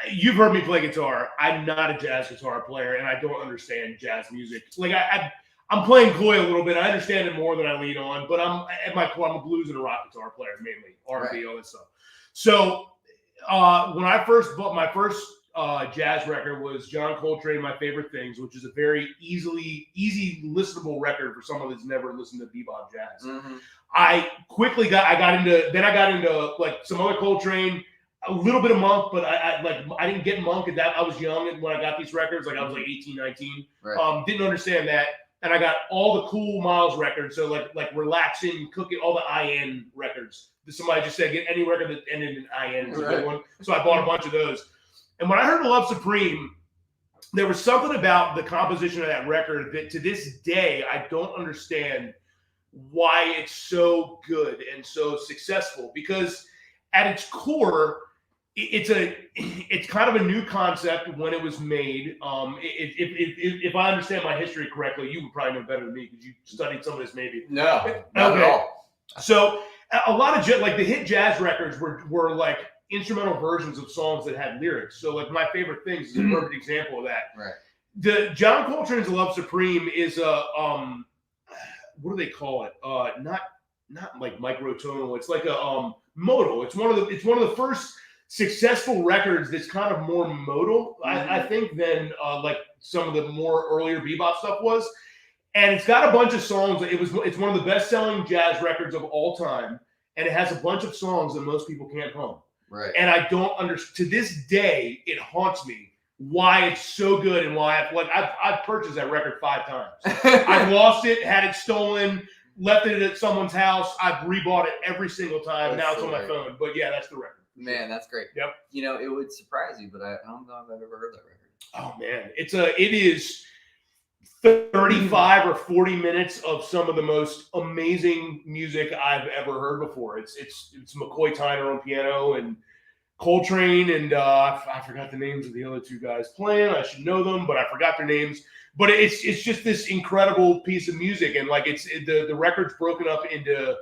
you've heard me play guitar. I'm not a jazz guitar player, and I don't understand jazz music. Like I'm playing Goy a little bit. I understand it more than I lean on, but I'm a blues and a rock guitar player mainly, R&B, all that stuff. So when I first bought my first jazz record was John Coltrane, My Favorite Things, which is a very easy listenable record for someone that's never listened to bebop jazz. Mm-hmm. I got into like some other Coltrane, a little bit of Monk, but I didn't get Monk at that. I was young when I got these records, like I was like 18, 19. Right. Didn't understand that. And I got all the cool Miles records, so like Relaxing, Cooking, all the IN records. Somebody just said get any record that ended in IN is a good one. So I bought a bunch of those. And when I heard Love Supreme, there was something about the composition of that record that to this day, I don't understand why it's so good and so successful. Because at its core, it's kind of a new concept when it was made. If I understand my history correctly, you would probably know better than me because you studied some of this maybe. No, not at all. So a lot of like the hit jazz records were like instrumental versions of songs that had lyrics. So like My Favorite Things is a perfect example of that. Right. The John Coltrane's Love Supreme is a what do they call it? Not like microtonal. It's like a modal. It's one of the first successful records that's kind of more modal, I think, than like some of the more earlier bebop stuff was. And it's got a bunch of songs. It's one of the best-selling jazz records of all time, and it has a bunch of songs that most people can't hum. Right. And I don't understand. To this day, it haunts me why it's so good and why I've purchased that record 5 times. I've lost it, had it stolen, left it at someone's house. I've rebought it every single time. Now it's on my phone. But yeah, that's the record. Man, that's great. Yep. You know, it would surprise you, but I don't know if I've ever heard that record. Oh man, it is 35 or 40 minutes of some of the most amazing music I've ever heard before. It's McCoy Tyner on piano and Coltrane and I forgot the names of the other 2 guys playing. I should know them, but I forgot their names. But it's just this incredible piece of music, and like the record's broken up into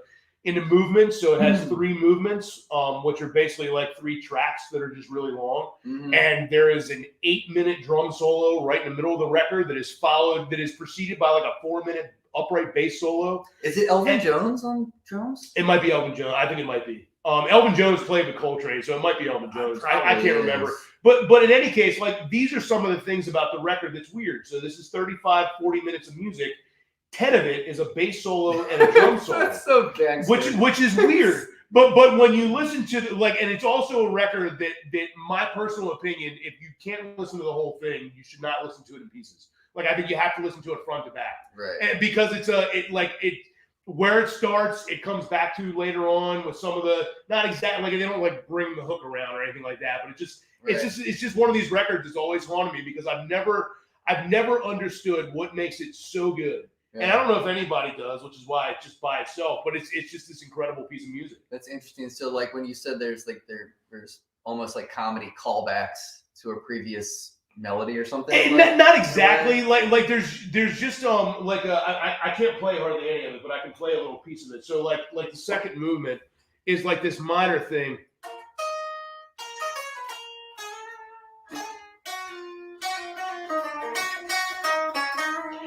movements, so it has 3 movements, which are basically like 3 tracks that are just really long. And there is an 8-minute drum solo right in the middle of the record that is preceded by like a 4-minute upright bass solo. Is it Elvin Jones on drums? It might be Elvin Jones. I think it might be. Elvin Jones played with Coltrane, so it might be Elvin Jones. I can't remember. But in any case, like these are some of the things about the record that's weird. So this is 35, 40 minutes of music. 10 of it is a bass solo and a drum solo. That's so gangster. Which is weird. But when you listen to and it's also a record that my personal opinion, if you can't listen to the whole thing, you should not listen to it in pieces. Like I think you have to listen to it front to back. Right. And because where it starts, it comes back to later on with some of the not exactly like they don't like bring the hook around or anything like that, but it's just one of these records that's always haunted me because I've never understood what makes it so good. Yeah. And I don't know if anybody does, which is why it's just by itself, but it's just this incredible piece of music. That's interesting. So like when you said there's almost like comedy callbacks to a previous melody or something. Not exactly. Like there's just I can't play hardly any of it, but I can play a little piece of it. So like the second movement is like this minor thing.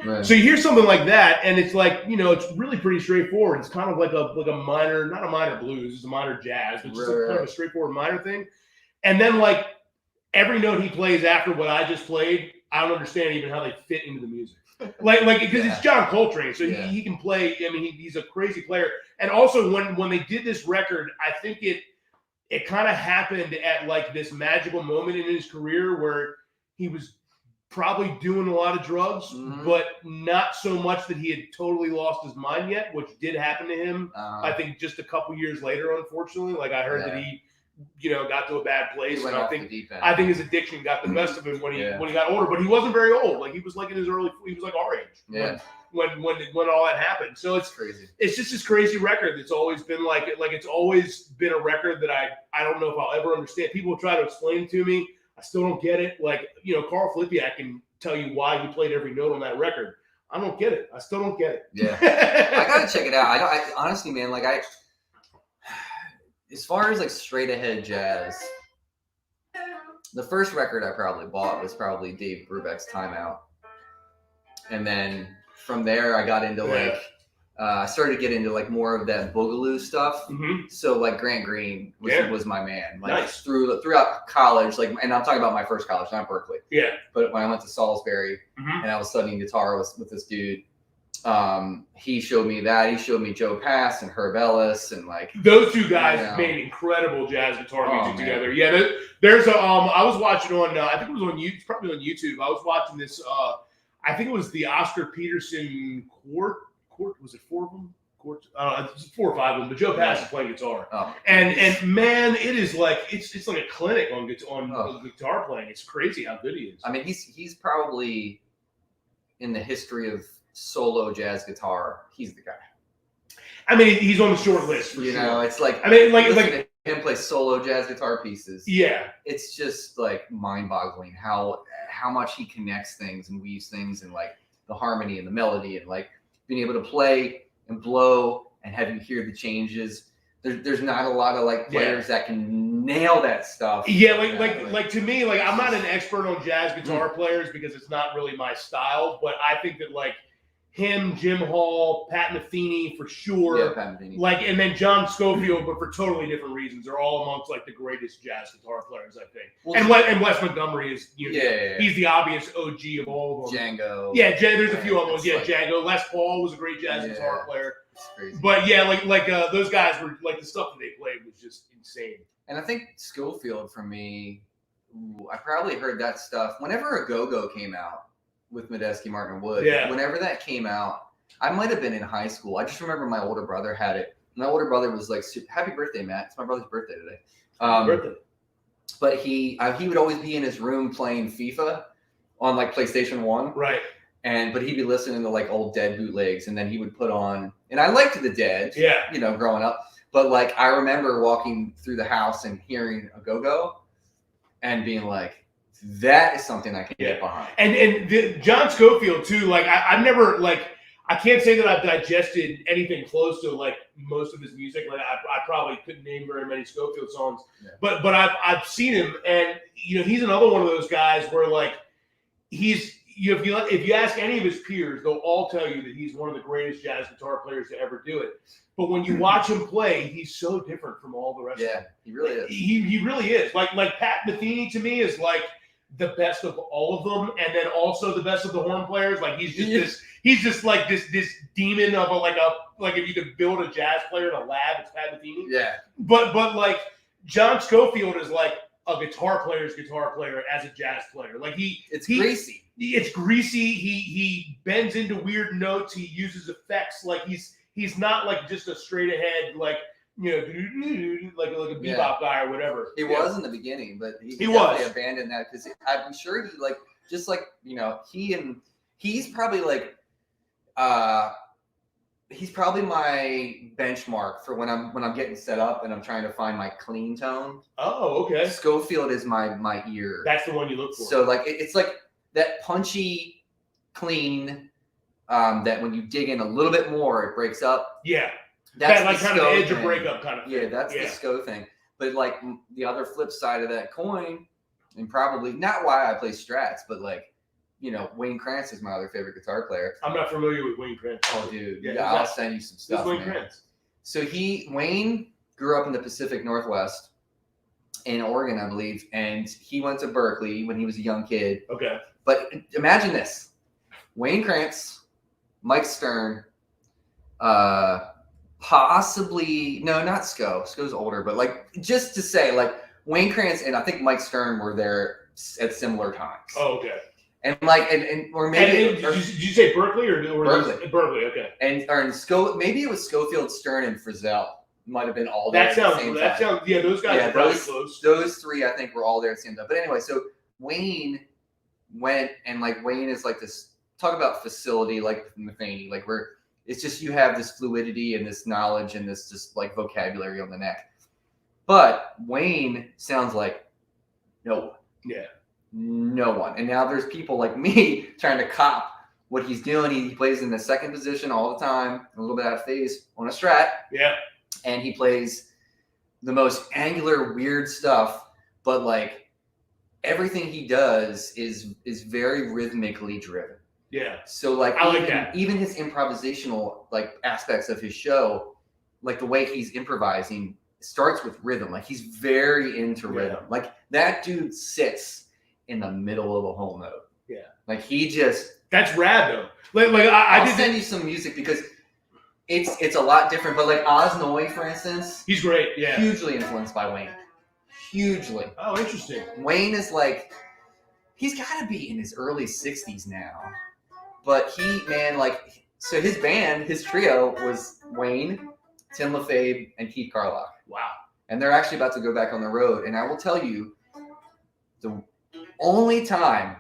Right. So you hear something like that, and it's like, it's really pretty straightforward. It's kind of like a minor, not a minor blues, it's a minor jazz, but just kind of a straightforward minor thing. And then like every note he plays after what I just played, I don't understand even how they fit into the music. Like because it's John Coltrane, so he can play. I mean, he's a crazy player. And also when they did this record, I think it kind of happened at like this magical moment in his career where he was probably doing a lot of drugs, but not so much that he had totally lost his mind yet, which did happen to him. I think just a couple years later, unfortunately. Like I heard that he, got to a bad place, and I think his addiction got the best of him when he got older. But he wasn't very old. Like he was like he was like our age. Yeah. When all that happened. So it's crazy. It's just this crazy record that's always been like it's always been a record that I don't know if I'll ever understand. People try to explain it to me. I still don't get it. Like, Carl Flipiak can tell you why he played every note on that record. I don't get it. I still don't get it. Yeah. I got to check it out. I honestly, man, as far as like straight ahead jazz, the first record I probably bought was probably Dave Brubeck's Time Out. And then from there, I got into I started to get into like more of that boogaloo stuff. So like Grant Green was my man. Like nice. Throughout college, and I'm talking about my first college, not Berkeley. Yeah. But when I went to Salisbury and I was studying guitar with this dude, he showed me that. He showed me Joe Pass and Herb Ellis and like those 2 guys made incredible jazz guitar music together. Yeah. There's I was watching on I think it was on YouTube, probably on YouTube. I was watching this. I think it was the Oscar Peterson Court. Was it 4 of them? It's 4 or 5 of them. But Joe Pass is playing guitar, and man, it is like it's like a clinic on guitar playing. It's crazy how good he is. I mean, he's probably in the history of solo jazz guitar. He's the guy. I mean, he's on the short list for sure. It's like him play solo jazz guitar pieces. Yeah, it's just like mind-boggling how much he connects things and weaves things and like the harmony and the melody and like being able to play and blow and have you hear the changes. There's not a lot of like players that can nail that stuff. Yeah, like to me, like I'm not an expert on jazz guitar players because it's not really my style, but I think that like him, Jim Hall, Pat Metheny for sure. Yeah, Pat Metheny. Like, and then John Scofield, but for totally different reasons. They're all amongst like the greatest jazz guitar players, I think. Well, and Wes Montgomery is, he's the obvious OG of all of them. Django. Yeah, there's a few of them. Yeah, Django. Les Paul was a great jazz guitar player. Crazy. But yeah, like those guys were like the stuff that they played was just insane. And I think Scofield for me, I probably heard that stuff whenever a go-go came out with Medeski, Martin Wood. Yeah. Whenever that came out, I might have been in high school. I just remember my older brother had it. My older brother was like, "Happy birthday, Matt! It's my brother's birthday today." Birthday. But he would always be in his room playing FIFA on like PlayStation 1. Right. But he'd be listening to like old Dead bootlegs, and then he would put on. And I liked the Dead. Yeah. You know, growing up. But like I remember walking through the house and hearing a go-go, and being like, that is something I can get behind. And John Scofield too. Like I've never I can't say that I've digested anything close to like most of his music. Like I probably couldn't name very many Scofield songs, but I've seen him, and he's another one of those guys where like he's if you ask any of his peers, they'll all tell you that he's one of the greatest jazz guitar players to ever do it. But when you watch him play, he's so different from all the rest of them. Yeah, he really is. He really is. Like Pat Metheny to me is like the best of all of them, and then also the best of the horn players. Like he's just like this demon of like if you could build a jazz player in a lab, it's Pat Metheny. Yeah. But like John Scofield is like a guitar player's guitar player as a jazz player. Like it's greasy. It's greasy. He bends into weird notes. He uses effects. Like he's not like just a straight ahead like like a bebop guy or whatever. He was in the beginning, but he was abandoned that because I'm sure he like just like he's probably like he's probably my benchmark for when I'm getting set up and I'm trying to find my clean tone. Oh, okay. Schofield is my ear. That's the one you look for. So like it's like that punchy, clean. That when you dig in a little bit more, it breaks up. Yeah. That's that, like kind of the edge of breakup kind of thing. Yeah, that's the SCO thing. But like the other flip side of that coin, and probably not why I play Strats, but like, Wayne Krantz is my other favorite guitar player. I'm not familiar with Wayne Krantz. Oh, dude. Yeah, I'll send you some stuff. Who's Wayne Krantz? So Wayne grew up in the Pacific Northwest in Oregon, I believe, and he went to Berkeley when he was a young kid. Okay. But imagine this. Wayne Krantz, Mike Stern, possibly not SCO. SCO's older, but like just to say, like Wayne Krantz and I think Mike Stern were there at similar times. Oh, okay. And like or maybe did you say Berkeley or Berkeley? Berkeley, okay. And SCO, maybe it was Schofield, Stern, and Frizzell might have been all there. That sounds yeah. Those guys are probably close. Those three I think were all there at the same time. But anyway, so Wayne went and like Wayne is like this. Talk about facility like Metheny, like where it's just you have this fluidity and this knowledge and this just like vocabulary on the neck. But Wayne sounds like no one. Yeah. No one. And now there's people like me trying to cop what he's doing. He plays in the second position all the time, a little bit out of phase on a Strat. Yeah. And he plays the most angular, weird stuff, but like everything he does is very rhythmically driven. Yeah. So like I like that. Even his improvisational like aspects of his show, like the way he's improvising starts with rhythm. Like he's very into rhythm. Like that dude sits in the middle of a whole note. Yeah. Like he just that's rad though. I'll send you some music because it's a lot different. But like Osnoy, for instance, he's great. Yeah. Hugely influenced by Wayne. Hugely. Oh, interesting. Wayne is like he's got to be in his early 60s now. But so his band, his trio was Wayne, Tim LaFave, and Keith Carlock. Wow. And they're actually about to go back on the road. And I will tell you, the only time,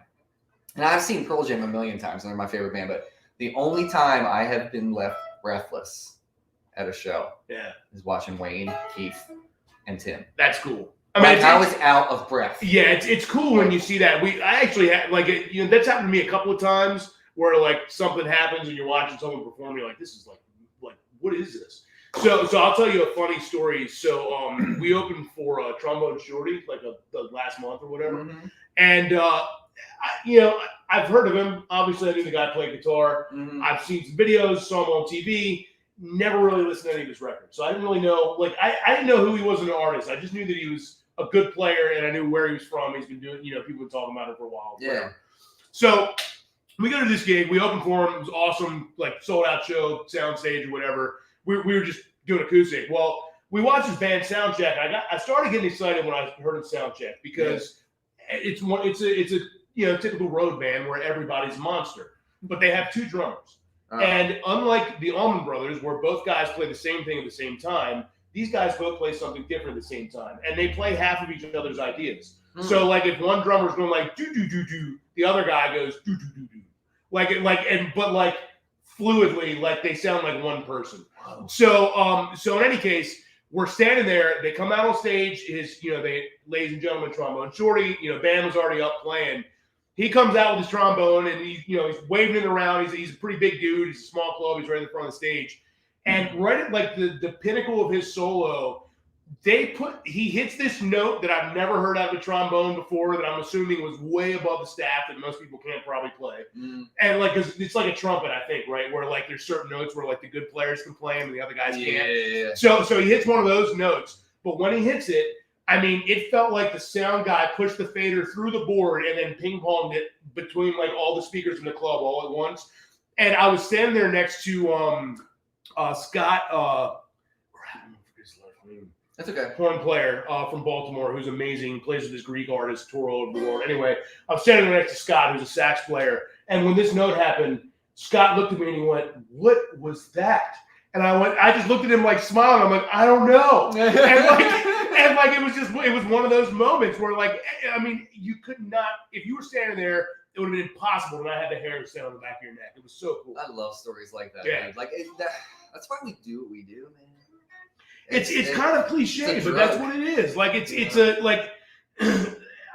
and I've seen Pearl Jam a million times, and they're my favorite band, but the only time I have been left breathless at a show is watching Wayne, Keith, and Tim. That's cool. I was out of breath. Yeah, it's cool when you see that. I actually had that's happened to me a couple of times where like something happens and you're watching someone perform, you're like, this is like what is this? So I'll tell you a funny story. So we opened for Trombone Shorty like the last month or whatever, and I've heard of him. Obviously, I knew the guy played guitar. Mhm. I've seen some videos, saw him on TV. Never really listened to any of his records, so I didn't really know. Like, I didn't know who he was as an artist. I just knew that he was a good player, and I knew where he was from. He's been doing, people have been talking about him for a while. Yeah. Whatever. So we go to this gig. We opened for him. It was awesome, like sold out show, sound stage, or whatever. We were just doing acoustic. Well, we watched his band sound check. I started getting excited when I heard him sound check because it's a typical road band where everybody's a monster, but they have two drummers. And unlike the Allman Brothers, where both guys play the same thing at the same time, these guys both play something different at the same time, and they play half of each other's ideas. So, like, if one drummer's going like do do do do, the other guy goes do do do do, but fluidly, like they sound like one person. Wow. So in any case, we're standing there. They come out on stage. Ladies and gentlemen, trombone shorty. Band was already up playing. He comes out with his trombone and he's waving it around. He's a pretty big dude. He's a small club. He's right in the front of the stage. And right at like the pinnacle of his solo, he hits this note that I've never heard out of a trombone before, that I'm assuming was way above the staff that most people can't probably play. And like, it's like a trumpet, I think, right? Where like there's certain notes where like the good players can play them and the other guys can't. Yeah. So he hits one of those notes, but when he hits it, I mean, it felt like the sound guy pushed the fader through the board and then ping-ponged it between like all the speakers in the club all at once. And I was standing there next to Scott. I don't know his last name. That's okay. Horn player from Baltimore, who's amazing. Plays with this Greek artist, tour all over the world. Anyway, I was standing there next to Scott, who's a sax player. And when this note happened, Scott looked at me and he went, "What was that?" And I just looked at him like smiling. I'm like, "I don't know." And like it was one of those moments where, like, I mean, you could not, if you were standing there, it would have been impossible to not have the hair stand on the back of your neck. It was so cool. I love stories like that. Yeah. Man. Like that's why we do what we do, man. It's kind of cliche, but that's what it is. Like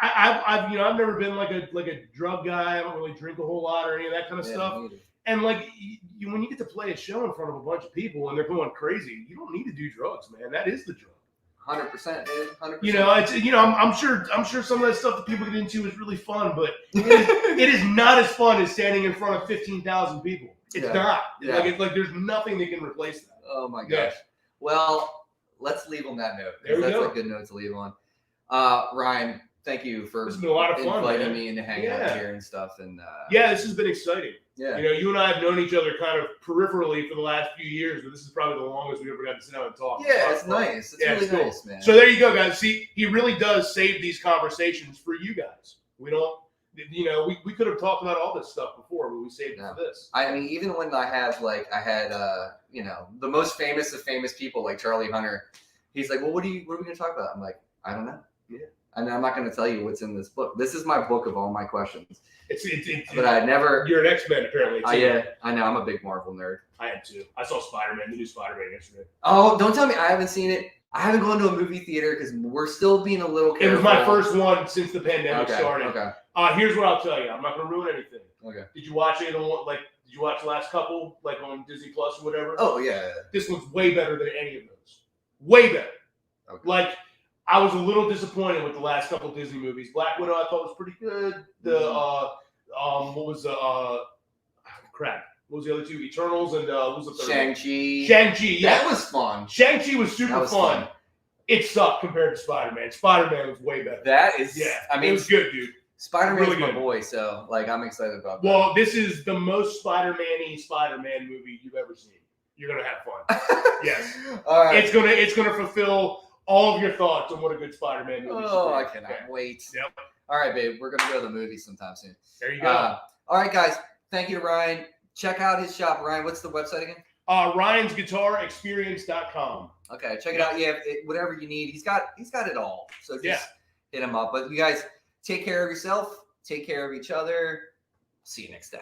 I've never been like a drug guy. I don't really drink a whole lot or any of that kind of stuff. And like when you get to play a show in front of a bunch of people and they're going crazy, you don't need to do drugs, man. That is the drug. 100%, dude. 100%. I'm sure some of that stuff that people get into is really fun, but it is not as fun as standing in front of 15,000 people. It's not. Yeah. Like there's nothing that can replace that. Oh my gosh. Well, let's leave on that note. There we that's go. a good note to leave on. Ryan, thank you for It's been a lot of fun, inviting man. me in to hang out here and stuff. And this has been exciting. Yeah. You and I have known each other kind of peripherally for the last few years, but this is probably the longest we ever got to sit down and talk. Yeah, it's nice. It's really cool. nice, man. So there you go, guys. See, he really does save these conversations for you guys. We don't, we could have talked about all this stuff before, but we saved it for this. I mean, even when I had the most famous of famous people like Charlie Hunter, he's like, "Well, what are we going to talk about?" I'm like, "I don't know." Yeah. And I'm not going to tell you what's in this book. This is my book of all my questions. But I never. You're an X-Men apparently. Too. Yeah, I know. I'm a big Marvel nerd. I am too. I saw Spider-Man, the new Spider-Man yesterday. Oh, don't tell me I haven't seen it. I haven't gone to a movie theater because we're still being a little careful. It was my first one since the pandemic started. Okay. Here's what I'll tell you. I'm not going to ruin anything. Okay. Did you watch it did you watch the last couple, like on Disney Plus or whatever? Oh, yeah. This one's way better than any of those. Way better. Okay. Like, I was a little disappointed with the last couple Disney movies. Black Widow I thought was pretty good. What was the other two? Eternals and what was the third? Shang-Chi. Shang-Chi, yeah. That was fun. Shang-Chi was super fun. It sucked compared to Spider-Man. Spider-Man was way better. That is, I mean, it was good, dude. Spider-Man's really my boy, so like I'm excited about that. Well, this is the most Spider-Man-y Spider-Man movie you've ever seen. You're gonna have fun. Yes. All right. It's gonna fulfill all of your thoughts on what a good Spider-Man movie is. Oh, I cannot wait. Yep. All right, babe. We're gonna go to the movies sometime soon. There you go. All right, guys. Thank you to Ryan. Check out his shop. Ryan, what's the website again? RyansGuitarExperience.com. Okay, check it out. Yeah, whatever you need. He's got it all. So just hit him up. But you guys take care of yourself. Take care of each other. See you next time.